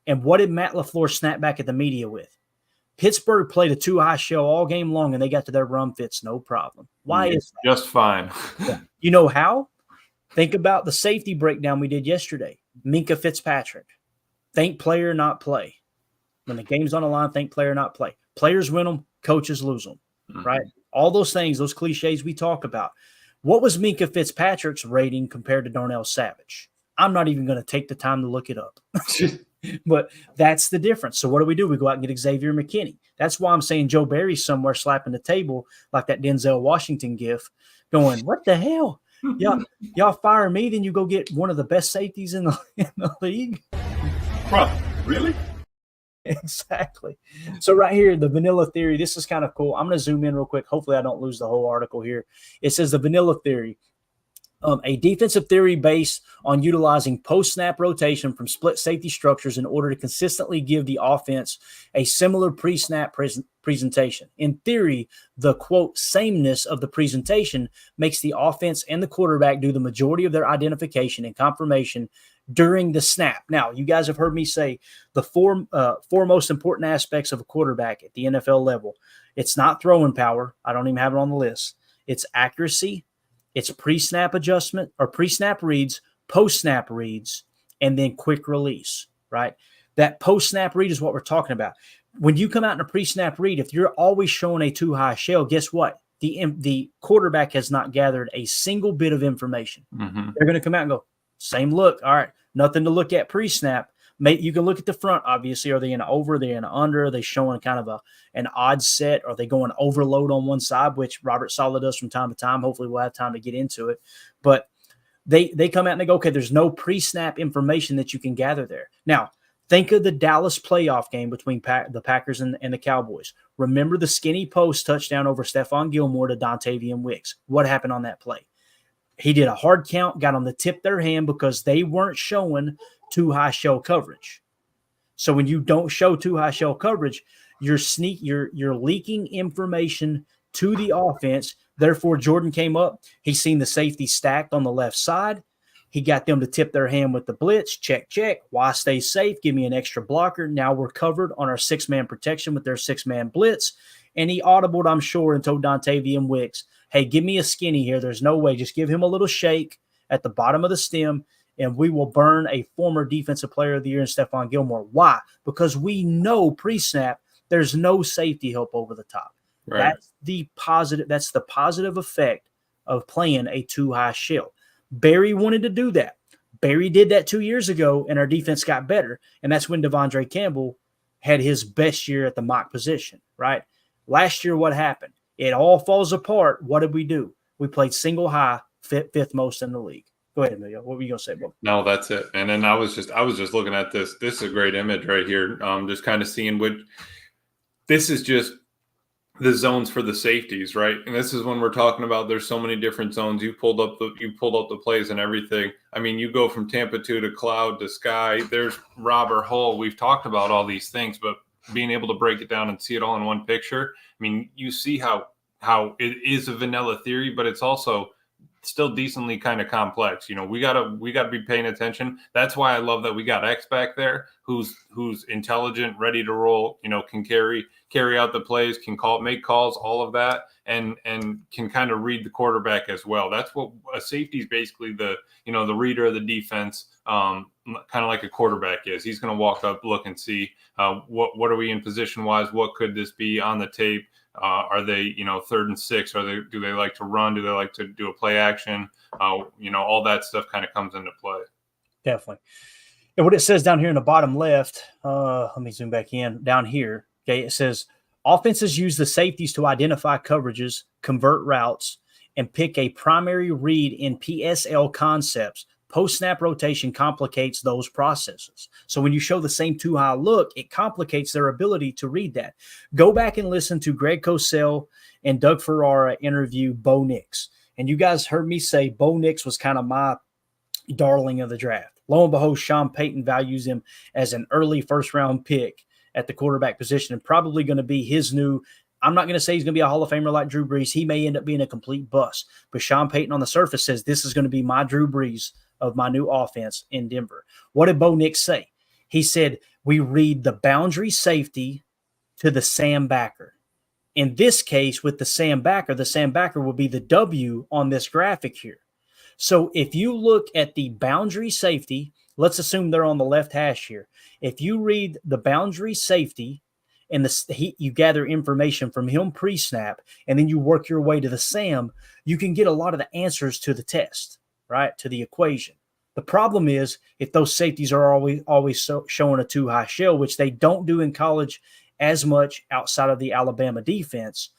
And what did Matt LaFleur snap back at the media with? Pittsburgh played a too high shell all game long and they got to their run fits no problem. Why is that? Just fine. You know how? Think about the safety breakdown we did yesterday. Minkah Fitzpatrick. Think player, not play. When the game's on the line, think player, not play. Players win them, coaches lose them, right? All those things, those cliches we talk about. What was Minkah Fitzpatrick's rating compared to Darnell Savage? I'm not even going to take the time to look it up. But that's the difference. So what do? We go out and get Xavier McKinney. That's why I'm saying Joe Barry's somewhere slapping the table like that Denzel Washington gif going, what the hell? Y'all fire me, then you go get one of the best safeties in the league? Bro, really? Exactly. So right here, the vanilla theory, this is kind of cool. I'm going to zoom in real quick. Hopefully I don't lose the whole article here. It says the vanilla theory. A defensive theory based on utilizing post-snap rotation from split safety structures in order to consistently give the offense a similar pre-snap presentation. In theory, the, quote, sameness of the presentation makes the offense and the quarterback do the majority of their identification and confirmation during the snap. Now, you guys have heard me say the four most important aspects of a quarterback at the NFL level. It's not throwing power. I don't even have it on the list. It's accuracy. It's pre-snap adjustment or pre-snap reads, post-snap reads, and then quick release, right? That post-snap read is what we're talking about. When you come out in a pre-snap read, if you're always showing a too high shell, guess what? The quarterback has not gathered a single bit of information. They're going to come out and go, same look. All right, nothing to look at pre-snap. You can look at the front, obviously. Are they in an over? Are they in an under? Are they showing kind of an odd set? Are they going overload on one side, which Robert Saleh does from time to time? Hopefully we'll have time to get into it. But they come out and they go, okay, there's no pre-snap information that you can gather there. Now, think of the Dallas playoff game between the Packers and the Cowboys. Remember the skinny post touchdown over Stephon Gilmore to Dontavian Wicks. What happened on that play? He did a hard count, got them to tip their hand because they weren't showing too high shell coverage. So when you don't show too high shell coverage, you're leaking information to the offense. Therefore, Jordan came up. He's seen the safety stacked on the left side. He got them to tip their hand with the blitz. Check. Why stay safe? Give me an extra blocker. Now we're covered on our 6-man protection with their 6-man blitz. And he audibled, I'm sure, and told Dontavian Wicks, hey, give me a skinny here. There's no way. Just give him a little shake at the bottom of the stem, and we will burn a former defensive player of the year in Stephon Gilmore. Why? Because we know pre-snap there's no safety help over the top. Right. That's the positive effect of playing a too high shell. Barry wanted to do that. Barry did that 2 years ago, and our defense got better. And that's when Devondre Campbell had his best year at the mock position, right? Last year, what happened? It all falls apart. What did we do? We played single high, fifth most in the league. Go ahead, Emilio. What were you going to say, Bob? No, that's it. And then I was just looking at this. This is a great image right here. Just kind of seeing what this is, just the zones for the safeties, right? And this is when we're talking about there's so many different zones. You pulled up the plays and everything. I mean, you go from Tampa 2 to Cloud to Sky. There's Robert Hull. We've talked about all these things, but being able to break it down and see it all in one picture. I mean, you see how it is a vanilla theory, but it's also still decently kind of complex. You know, we gotta be paying attention. That's why I love that we got X back there, who's intelligent, ready to roll. You know, can carry out the plays, can make calls, all of that, and can kind of read the quarterback as well. That's what a safety is basically, the reader of the defense, kind of like a quarterback is. He's going to walk up, look and see what are we in position wise, what could this be on the tape. Are they, 3rd and 6? Do they like to run? Do they like to do a play action? All that stuff kind of comes into play. Definitely. And what it says down here in the bottom left, let me zoom back in down here. Okay. It says offenses use the safeties to identify coverages, convert routes, and pick a primary read in PSL concepts. Post-snap rotation complicates those processes. So when you show the same too high look, it complicates their ability to read that. Go back and listen to Greg Cosell and Doug Ferrara interview Bo Nix. And you guys heard me say Bo Nix was kind of my darling of the draft. Lo and behold, Sean Payton values him as an early first-round pick at the quarterback position, and probably going to be his new – I'm not going to say he's going to be a Hall of Famer like Drew Brees. He may end up being a complete bust. But Sean Payton on the surface says this is going to be my Drew Brees of my new offense in Denver. What did Bo Nix say? He said, we read the boundary safety to the Sam backer. In this case, with the Sam backer will be the W on this graphic here. So if you look at the boundary safety, let's assume they're on the left hash here. If you read the boundary safety and you gather information from him pre-snap, and then you work your way to the Sam, you can get a lot of the answers to the test, right, to the equation. The problem is if those safeties are always showing a too high shell, which they don't do in college as much outside of the Alabama defense,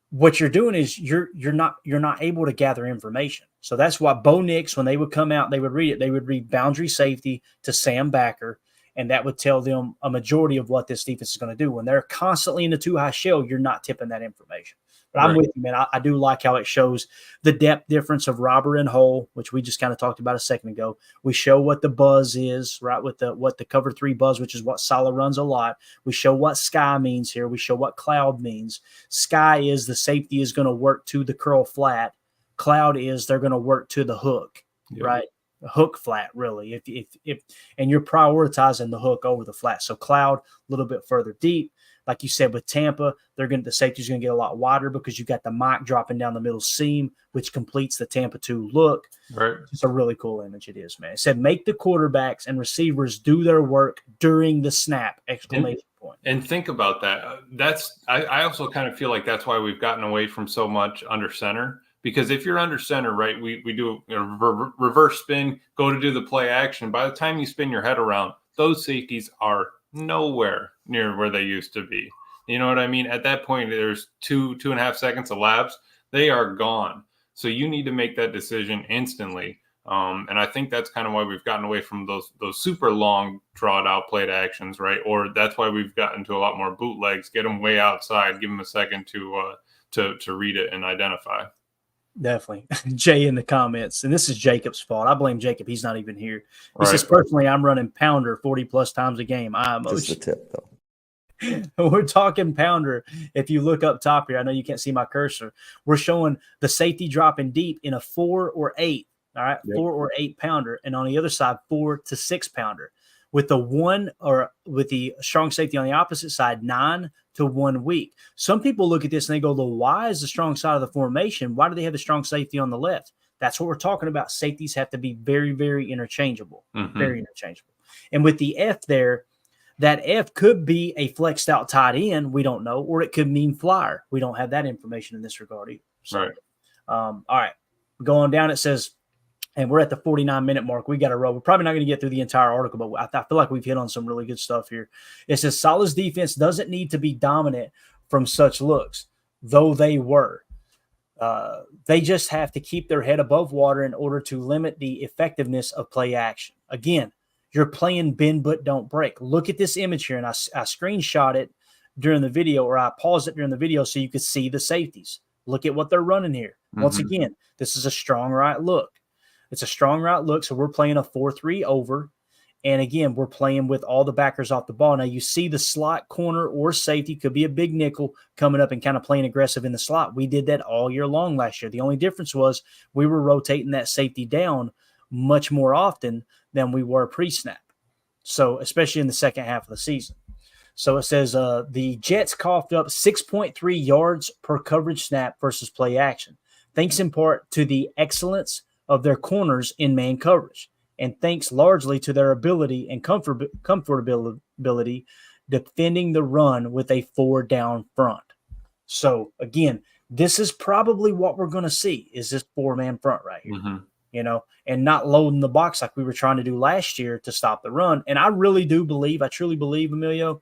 what you're doing is you're not able to gather information. So that's why Bo Nix, when they would come out, they would read it. They would read boundary safety to Sam backer, and that would tell them a majority of what this defense is going to do. When they're constantly in the too high shell, you're not tipping that information. But I'm with you, man. I do like how it shows the depth difference of Robert and Hull, which we just kind of talked about a second ago. We show what the buzz is, right, with what the cover 3 buzz, which is what Saleh runs a lot. We show what Sky means here. We show what Cloud means. Sky is the safety is going to work to the curl flat. Cloud is they're going to work to the hook, right? Hook flat, really. If and you're prioritizing the hook over the flat. So Cloud a little bit further deep. Like you said with Tampa, the safety's going to get a lot wider because you got the Mike dropping down the middle seam, which completes the Tampa 2 look. Right. It's a really cool image. It is, man. It said, make the quarterbacks and receivers do their work during the snap, exclamation point. And think about that. I also kind of feel like that's why we've gotten away from so much under center. Because if you're under center, right, we do a reverse spin, go to do the play action. By the time you spin your head around, those safeties are nowhere near where they used to be. You know what I mean? At that point, there's 2.5 seconds elapsed. They are gone. So you need to make that decision instantly. And I think that's kind of why we've gotten away from those super long drawn out played actions, right? Or that's why we've gotten to a lot more bootlegs. Get them way outside. Give them a second to read it and identify. Definitely. Jay in the comments, and this is Jacob's fault. I blame Jacob. He's not even here. He says, personally, I'm running pounder 40-plus times a game. Just the tip, though. We're talking pounder. If you look up top here, I know you can't see my cursor. We're showing the safety dropping deep in a 4 or 8, all right, 4 or 8 pounder, and on the other side, 4 to 6 pounder. With the strong safety on the opposite side, 9 to 1 weak. Some people look at this and they go, well, why is the strong side of the formation? Why do they have the strong safety on the left? That's what we're talking about. Safeties have to be very, very interchangeable, very interchangeable. And with the F there, That F could be a flexed out tight end. We don't know. Or it could mean flyer. We don't have that information in this regard either. So, Right. All right. Going down, it says, and we're at the 49-minute mark. We got to roll. We're probably not going to get through the entire article, but I feel like we've hit on some really good stuff here. It says Salah's defense doesn't need to be dominant from such looks, though they were. They just have to keep their head above water in order to limit the effectiveness of play action. Again, you're playing bend but don't break. Look at this image here, and I screenshot it during the video, or I paused it during the video so you could see the safeties. Look at what they're running here. Once again, this is a strong right look. It's a strong right look, so we're playing a 4-3 over. And again, we're playing with all the backers off the ball. Now, you see the slot corner or safety, could be a big nickel, coming up and kind of playing aggressive in the slot. We did that all year long last year. The only difference was we were rotating that safety down much more often than we were pre-snap. So, especially in the second half of the season. So it says the Jets coughed up 6.3 yards per coverage snap versus play action, thanks in part to the excellence of their corners in man coverage, and thanks largely to their ability and comfortability defending the run with a 4-down front. So, again, this is probably what we're going to see is this 4-man front right here. And not loading the box like we were trying to do last year to stop the run. And I truly believe, Emilio,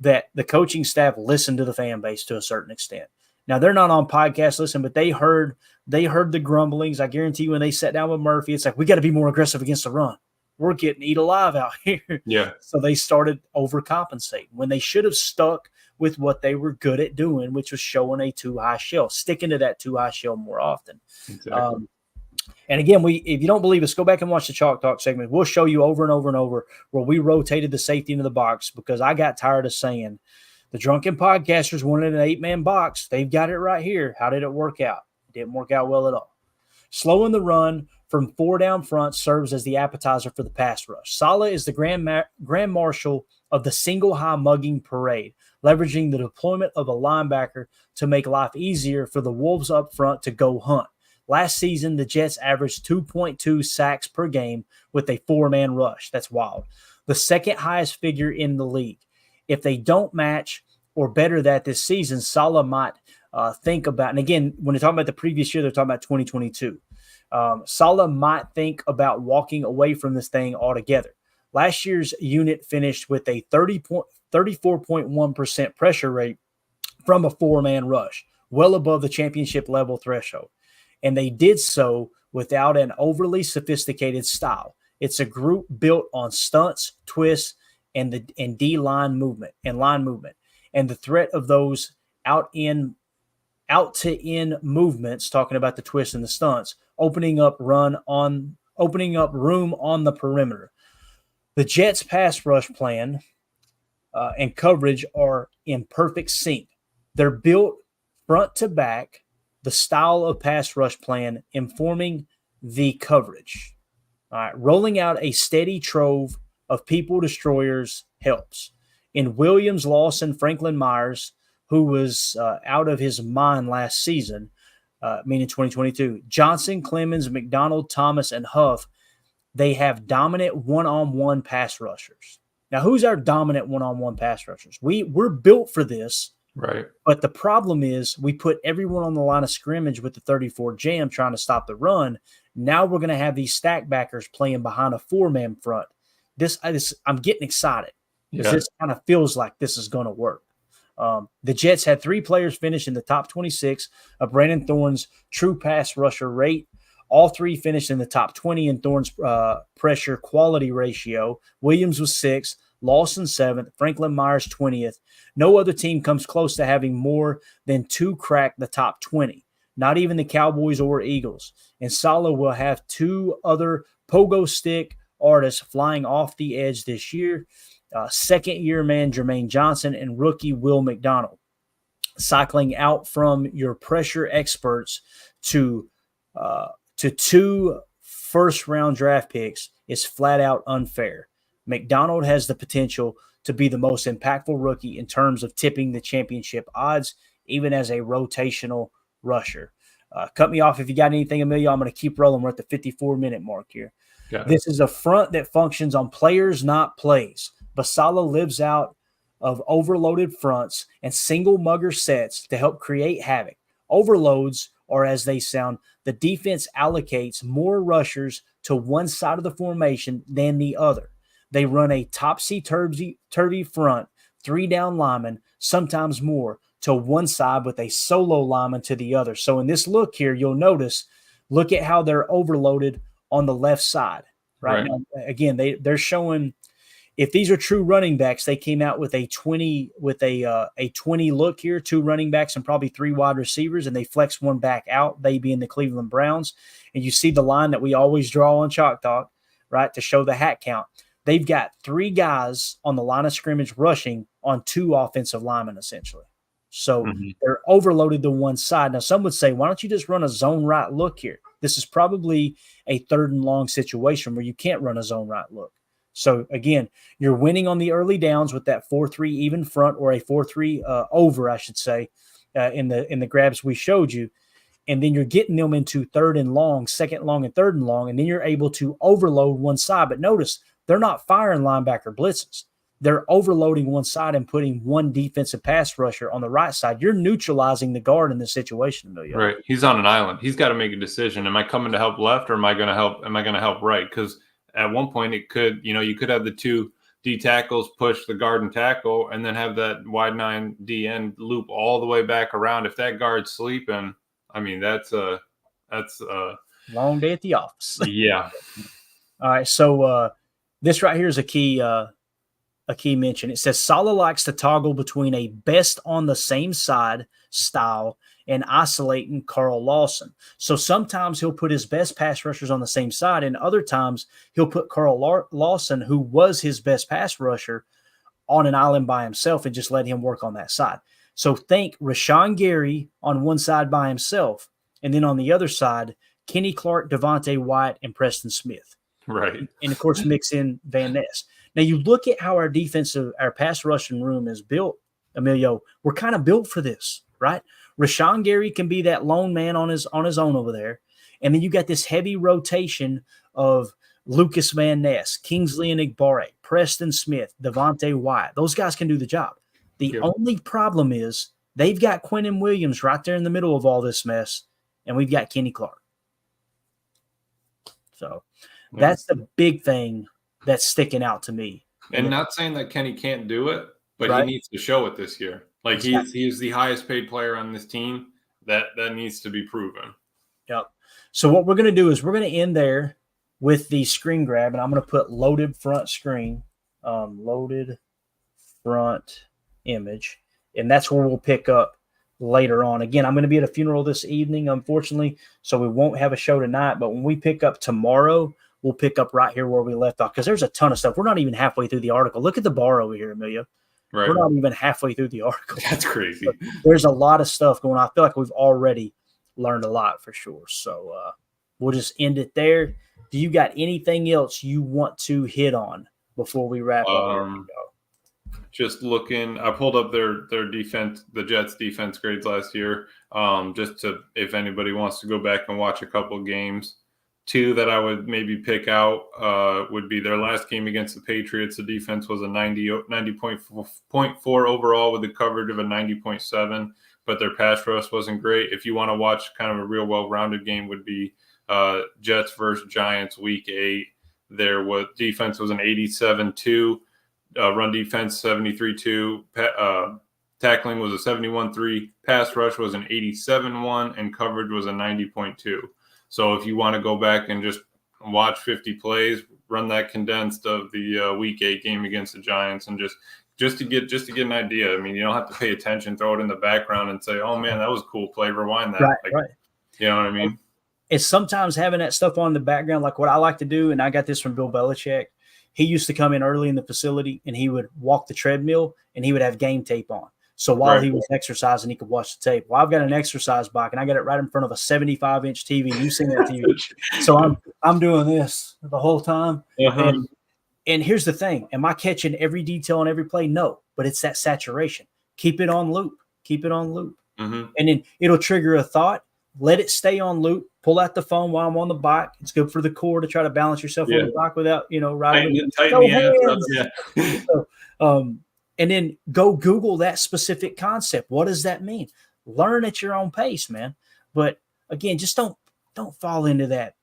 that the coaching staff listened to the fan base to a certain extent. Now, they're not on podcast listen, but they heard the grumblings. I guarantee you when they sat down with Murphy, it's like, we got to be more aggressive against the run. We're getting eat alive out here. Yeah. So they started overcompensating when they should have stuck with what they were good at doing, which was showing a too-high shell, sticking to that too-high shell more often. Exactly. And again, if you don't believe us, go back and watch the Chalk Talk segment. We'll show you over and over and over where we rotated the safety into the box because I got tired of saying the drunken podcasters wanted an 8-man box. They've got it right here. How did it work out? It didn't work out well at all. Slowing the run from 4 down front serves as the appetizer for the pass rush. Saleh is the grand marshal of the single high mugging parade, leveraging the deployment of a linebacker to make life easier for the Wolves up front to go hunt. Last season, the Jets averaged 2.2 sacks per game with a 4-man rush. That's wild. The second highest figure in the league. If they don't match or better that this season, Saleh might think about, and again, when they're talking about the previous year, they're talking about 2022. Saleh might think about walking away from this thing altogether. Last year's unit finished with a 34.1% pressure rate from a 4-man rush, well above the championship level threshold. And they did so without an overly sophisticated style. It's a group built on stunts, twists, and D-line movement and line movement. And the threat of those out to in movements, talking about the twists and the stunts, opening up room on the perimeter. The Jets' pass rush plan and coverage are in perfect sync. They're built front to back, the style of pass rush plan informing the coverage. All right, rolling out a steady trove of people destroyers helps. In Williams, Lawson, Franklin Myers, who was out of his mind last season, meaning 2022, Johnson, Clemens, McDonald, Thomas, and Huff, they have dominant one-on-one pass rushers. Now, who's our dominant one-on-one pass rushers? We're built for this. Right. But the problem is we put everyone on the line of scrimmage with the 34 jam trying to stop the run. Now we're going to have these stack backers playing behind a 4-man front. I'm getting excited. Yeah. This kind of feels like this is going to work. The Jets had 3 players finish in the top 26 of Brandon Thorne's true pass rusher rate. All 3 finished in the top 20 in Thorne's pressure quality ratio. Williams was 6th. Lawson 7th, Franklin Myers 20th. No other team comes close to having more than 2 crack the top 20, not even the Cowboys or Eagles. And Saleh will have 2 other pogo stick artists flying off the edge this year, second-year man Jermaine Johnson and rookie Will McDonald. Cycling out from your pressure experts to 2 first-round draft picks is flat-out unfair. McDonald has the potential to be the most impactful rookie in terms of tipping the championship odds, even as a rotational rusher. Cut me off if you got anything, Emilio. I'm going to keep rolling. We're at the 54-minute mark here. This is a front that functions on players, not plays. but Saleh lives out of overloaded fronts and single mugger sets to help create havoc. Overloads, or as they sound, the defense allocates more rushers to one side of the formation than the other. They run a topsy-turvy front, 3 down linemen, sometimes more, to one side with a solo lineman to the other. So in this look here, you'll notice, look at how they're overloaded on the left side. Right now, again, they're showing, if these are true running backs, they came out with a 20 look here, 2 running backs and probably 3 wide receivers, and they flex one back out, they being the Cleveland Browns. And you see the line that we always draw on Chalk Talk, right, to show the hat count. They've got 3 guys on the line of scrimmage rushing on 2 offensive linemen, essentially. So they're overloaded to one side. Now, some would say, why don't you just run a zone right look here? This is probably a 3rd and long situation where you can't run a zone right look. So, again, you're winning on the early downs with that 4-3 even front, or a 4-3 over, I should say, in the grabs we showed you. And then you're getting them into 3rd and long, 2nd long, and 3rd and long, and then you're able to overload one side. But notice, they're not firing linebacker blitzes. They're overloading one side and putting one defensive pass rusher on the right side. You're neutralizing the guard in this situation, Emilio. Right. He's on an island. He's got to make a decision. Am I coming to help left, or am I going to help right? Because at one point it could, you could have the 2 D tackles push the guard and tackle, and then have that wide 9 D end loop all the way back around. If that guard's sleeping, I mean, that's a long day at the office. Yeah. All right. So this right here is a key mention. It says Saleh likes to toggle between a best on the same side style and isolating Carl Lawson. So sometimes he'll put his best pass rushers on the same side, and other times he'll put Carl Lawson, who was his best pass rusher, on an island by himself and just let him work on that side. So think Rashawn Gary on one side by himself, and then on the other side, Kenny Clark, Devontae White, and Preston Smith. Right. And, of course, mix in Van Ness. Now, you look at how our pass rushing room is built, Emilio. We're kind of built for this, right? Rashawn Gary can be that lone man on his own over there. And then you got this heavy rotation of Lucas Van Ness, Kingsley Enagbare, Preston Smith, Devontae White. Those guys can do the job. The only problem is they've got Quentin Williams right there in the middle of all this mess, and we've got Kenny Clark. So that's the big thing that's sticking out to me. And not saying that Kenny can't do it, but he needs to show it this year. Like he's the highest paid player on this team. That needs to be proven. Yep. So what we're going to do is we're going to end there with the screen grab, and I'm going to put loaded front screen, loaded front image, and that's where we'll pick up later on. Again, I'm going to be at a funeral this evening, unfortunately, so we won't have a show tonight. But when we pick up tomorrow, we'll pick up right here where we left off, because there's a ton of stuff. We're not even halfway through the article. Look at the bar over here, Amelia. Right. We're not even halfway through the article. That's crazy. But there's a lot of stuff going on. I feel like we've already learned a lot for sure. So we'll just end it there. Do you got anything else you want to hit on before we wrap up? Just looking, I pulled up their defense, the Jets defense grades last year, just to, if anybody wants to go back and watch a couple games. 2 that I would maybe pick out would be their last game against the Patriots. The defense was a 90.4 overall with a coverage of a 90.7, but their pass rush wasn't great. If you want to watch kind of a real well-rounded game, would be Jets versus Giants week 8. Their defense was an 87.2, run defense 73.2, tackling was a 71.3, pass rush was an 87.1, and coverage was a 90.2. So if you want to go back and just watch 50 plays, run that condensed of the week 8 game against the Giants, and just to get an idea. I mean, you don't have to pay attention, throw it in the background and say, "Oh man, that was a cool play, rewind that." Right. You know what I mean? It's sometimes having that stuff on in the background, like what I like to do, and I got this from Bill Belichick. He used to come in early in the facility and he would walk the treadmill and he would have game tape on. So while he was exercising, he could watch the tape. Well, I've got an exercise bike, and I got it right in front of a 75-inch TV. You've seen that TV. So I'm doing this the whole time. And here's the thing. Am I catching every detail on every play? No. But it's that saturation. Keep it on loop. And then it'll trigger a thought. let it stay on loop. Pull out the phone while I'm on the bike. It's good for the core to try to balance yourself on the bike without, riding. Tighten the hands up. Yeah. So, and then go Google that specific concept. What does that mean? Learn at your own pace, man. But again, just don't fall into that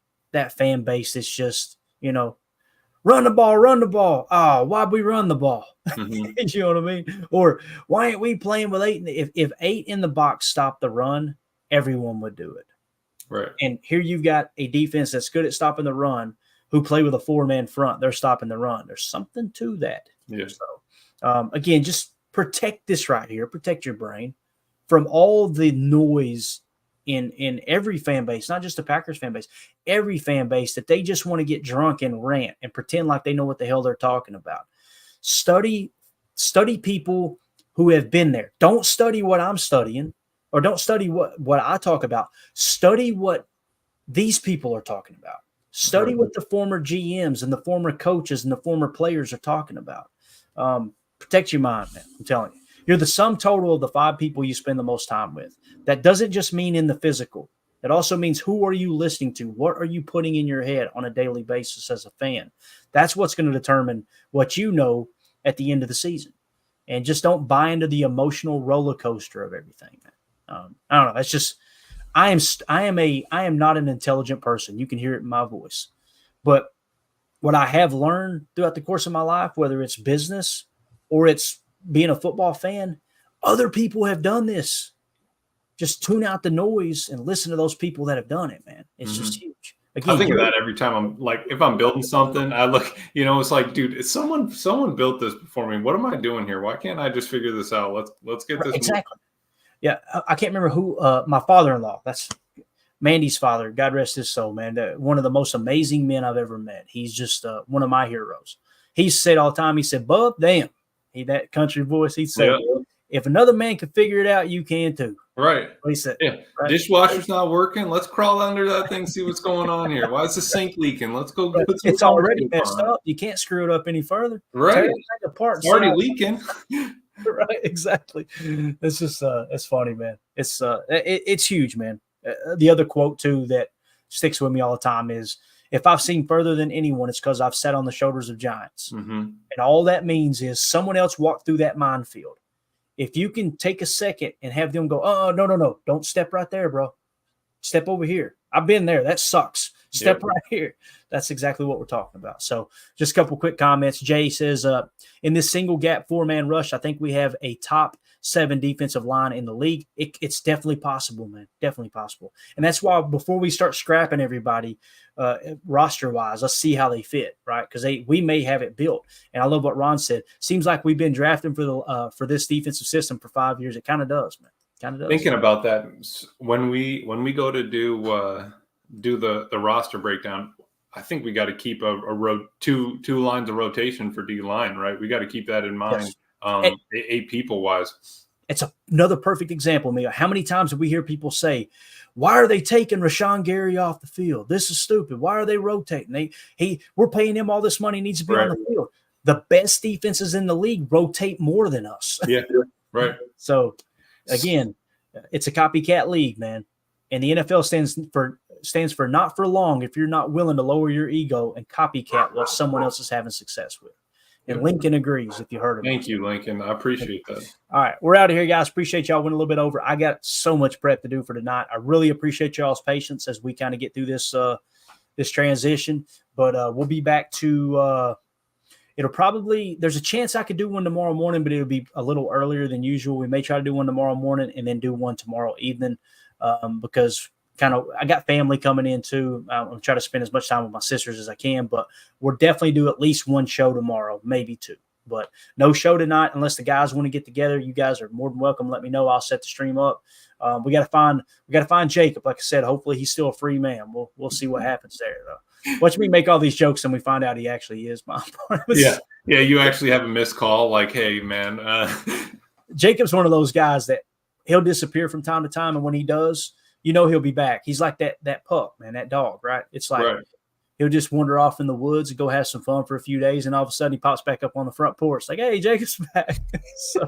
fan base that's just, run the ball. Oh, why'd we run the ball? Mm-hmm. You know what I mean? Or why ain't we playing with 8? If 8 in the box stopped the run, everyone would do it. Right. And here you've got a defense that's good at stopping the run who play with a 4-man front. They're stopping the run. There's something to that. Yeah. So, again, just protect this right here. Protect your brain from all the noise in every fan base, not just the Packers fan base, every fan base that they just want to get drunk and rant and pretend like they know what the hell they're talking about. Study people who have been there. Don't study what I'm studying, or don't study what I talk about. Study what these people are talking about. Study what the former GMs and the former coaches and the former players are talking about. Protect your mind, man. I'm telling you. You're the sum total of the 5 people you spend the most time with. That doesn't just mean in the physical. It also means who are you listening to? What are you putting in your head on a daily basis as a fan? That's what's going to determine what you know at the end of the season. And just don't buy into the emotional roller coaster of everything. I don't know. That's just I am not an intelligent person. You can hear it in my voice. But what I have learned throughout the course of my life, whether it's business or it's being a football fan, other people have done this. Just tune out the noise and listen to those people that have done it, man. It's just huge. Again, I think of that every time I'm like, if I'm building something, I look, it's like, dude, it's someone built this before me. What am I doing here? Why can't I just figure this out? Let's get this. Exactly. Yeah. I can't remember who, my father-in-law, that's Mandy's father. God rest his soul, man. One of the most amazing men I've ever met. He's just one of my heroes. He said all the time, he said, Bub, damn. That country voice, he said, if another man can figure it out, you can too. Right. He said, yeah. Right? Dishwasher's not working. Let's crawl under that thing, see what's going on here. Why is the sink leaking? Let's go. It's already messed up. You can't screw it up any further. Right. Apart. It's already leaking. Right. Exactly. It's just, it's funny, man. It's huge, man. The other quote too that sticks with me all the time is, if I've seen further than anyone, it's because I've sat on the shoulders of giants. Mm-hmm. And all that means is someone else walked through that minefield. If you can take a second and have them go, oh, no. Don't step right there, bro. Step over here. I've been there. That sucks. Step right here. That's exactly what we're talking about. So just a couple quick comments. Jay says, in this single gap 4-man rush, I think we have a top 7 defensive line in the league. It's definitely possible, man. Definitely possible. And that's why before we start scrapping everybody roster-wise, let's see how they fit, right? Because we may have it built. And I love what Ron said. Seems like we've been drafting for this defensive system for 5 years. It kind of does, man. Kind of does. Thinking about that, when we go to do the roster breakdown, I think we got to keep two lines of rotation for D line, right? We got to keep that in mind. Yes. 8 people wise. It's another perfect example, Mia. How many times have we hear people say, why are they taking Rashawn Gary off the field? This is stupid. Why are they rotating? We're paying him all this money. He needs to be on the field. The best defenses in the league rotate more than us. Yeah, right. So, again, it's a copycat league, man. And the NFL stands for not for long if you're not willing to lower your ego and copycat what someone else is having success with. And Lincoln agrees, if you heard him. Thank you, Lincoln. I appreciate that. All right. We're out of here, guys. Appreciate y'all. Went a little bit over. I got so much prep to do for tonight. I really appreciate y'all's patience as we kind of get through this transition. But we'll be back to it'll probably – there's a chance I could do one tomorrow morning, but it'll be a little earlier than usual. We may try to do one tomorrow morning and then do one tomorrow evening because – I got family coming in too. I'm trying to spend as much time with my sisters as I can, but we'll definitely do at least one show tomorrow, maybe 2. But no show tonight unless the guys want to get together. You guys are more than welcome. Let me know. I'll set the stream up. We got to find Jacob. Like I said, hopefully he's still a free man. We'll see what happens there though. Watch me make all these jokes and we find out he actually is my Yeah. You actually have a missed call. Like, hey man, Jacob's one of those guys that he'll disappear from time to time, and when he does, he'll be back. He's like that pup, man, that dog, right? It's like he'll just wander off in the woods and go have some fun for a few days, and all of a sudden he pops back up on the front porch like, hey, Jacob's back. So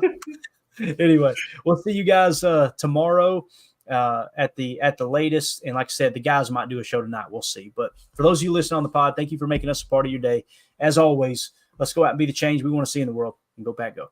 anyway, we'll see you guys tomorrow. at the latest. And like I said, the guys might do a show tonight. We'll see. But for those of you listening on the pod, thank you for making us a part of your day. As always, let's go out and be the change we want to see in the world, and go Pack Go.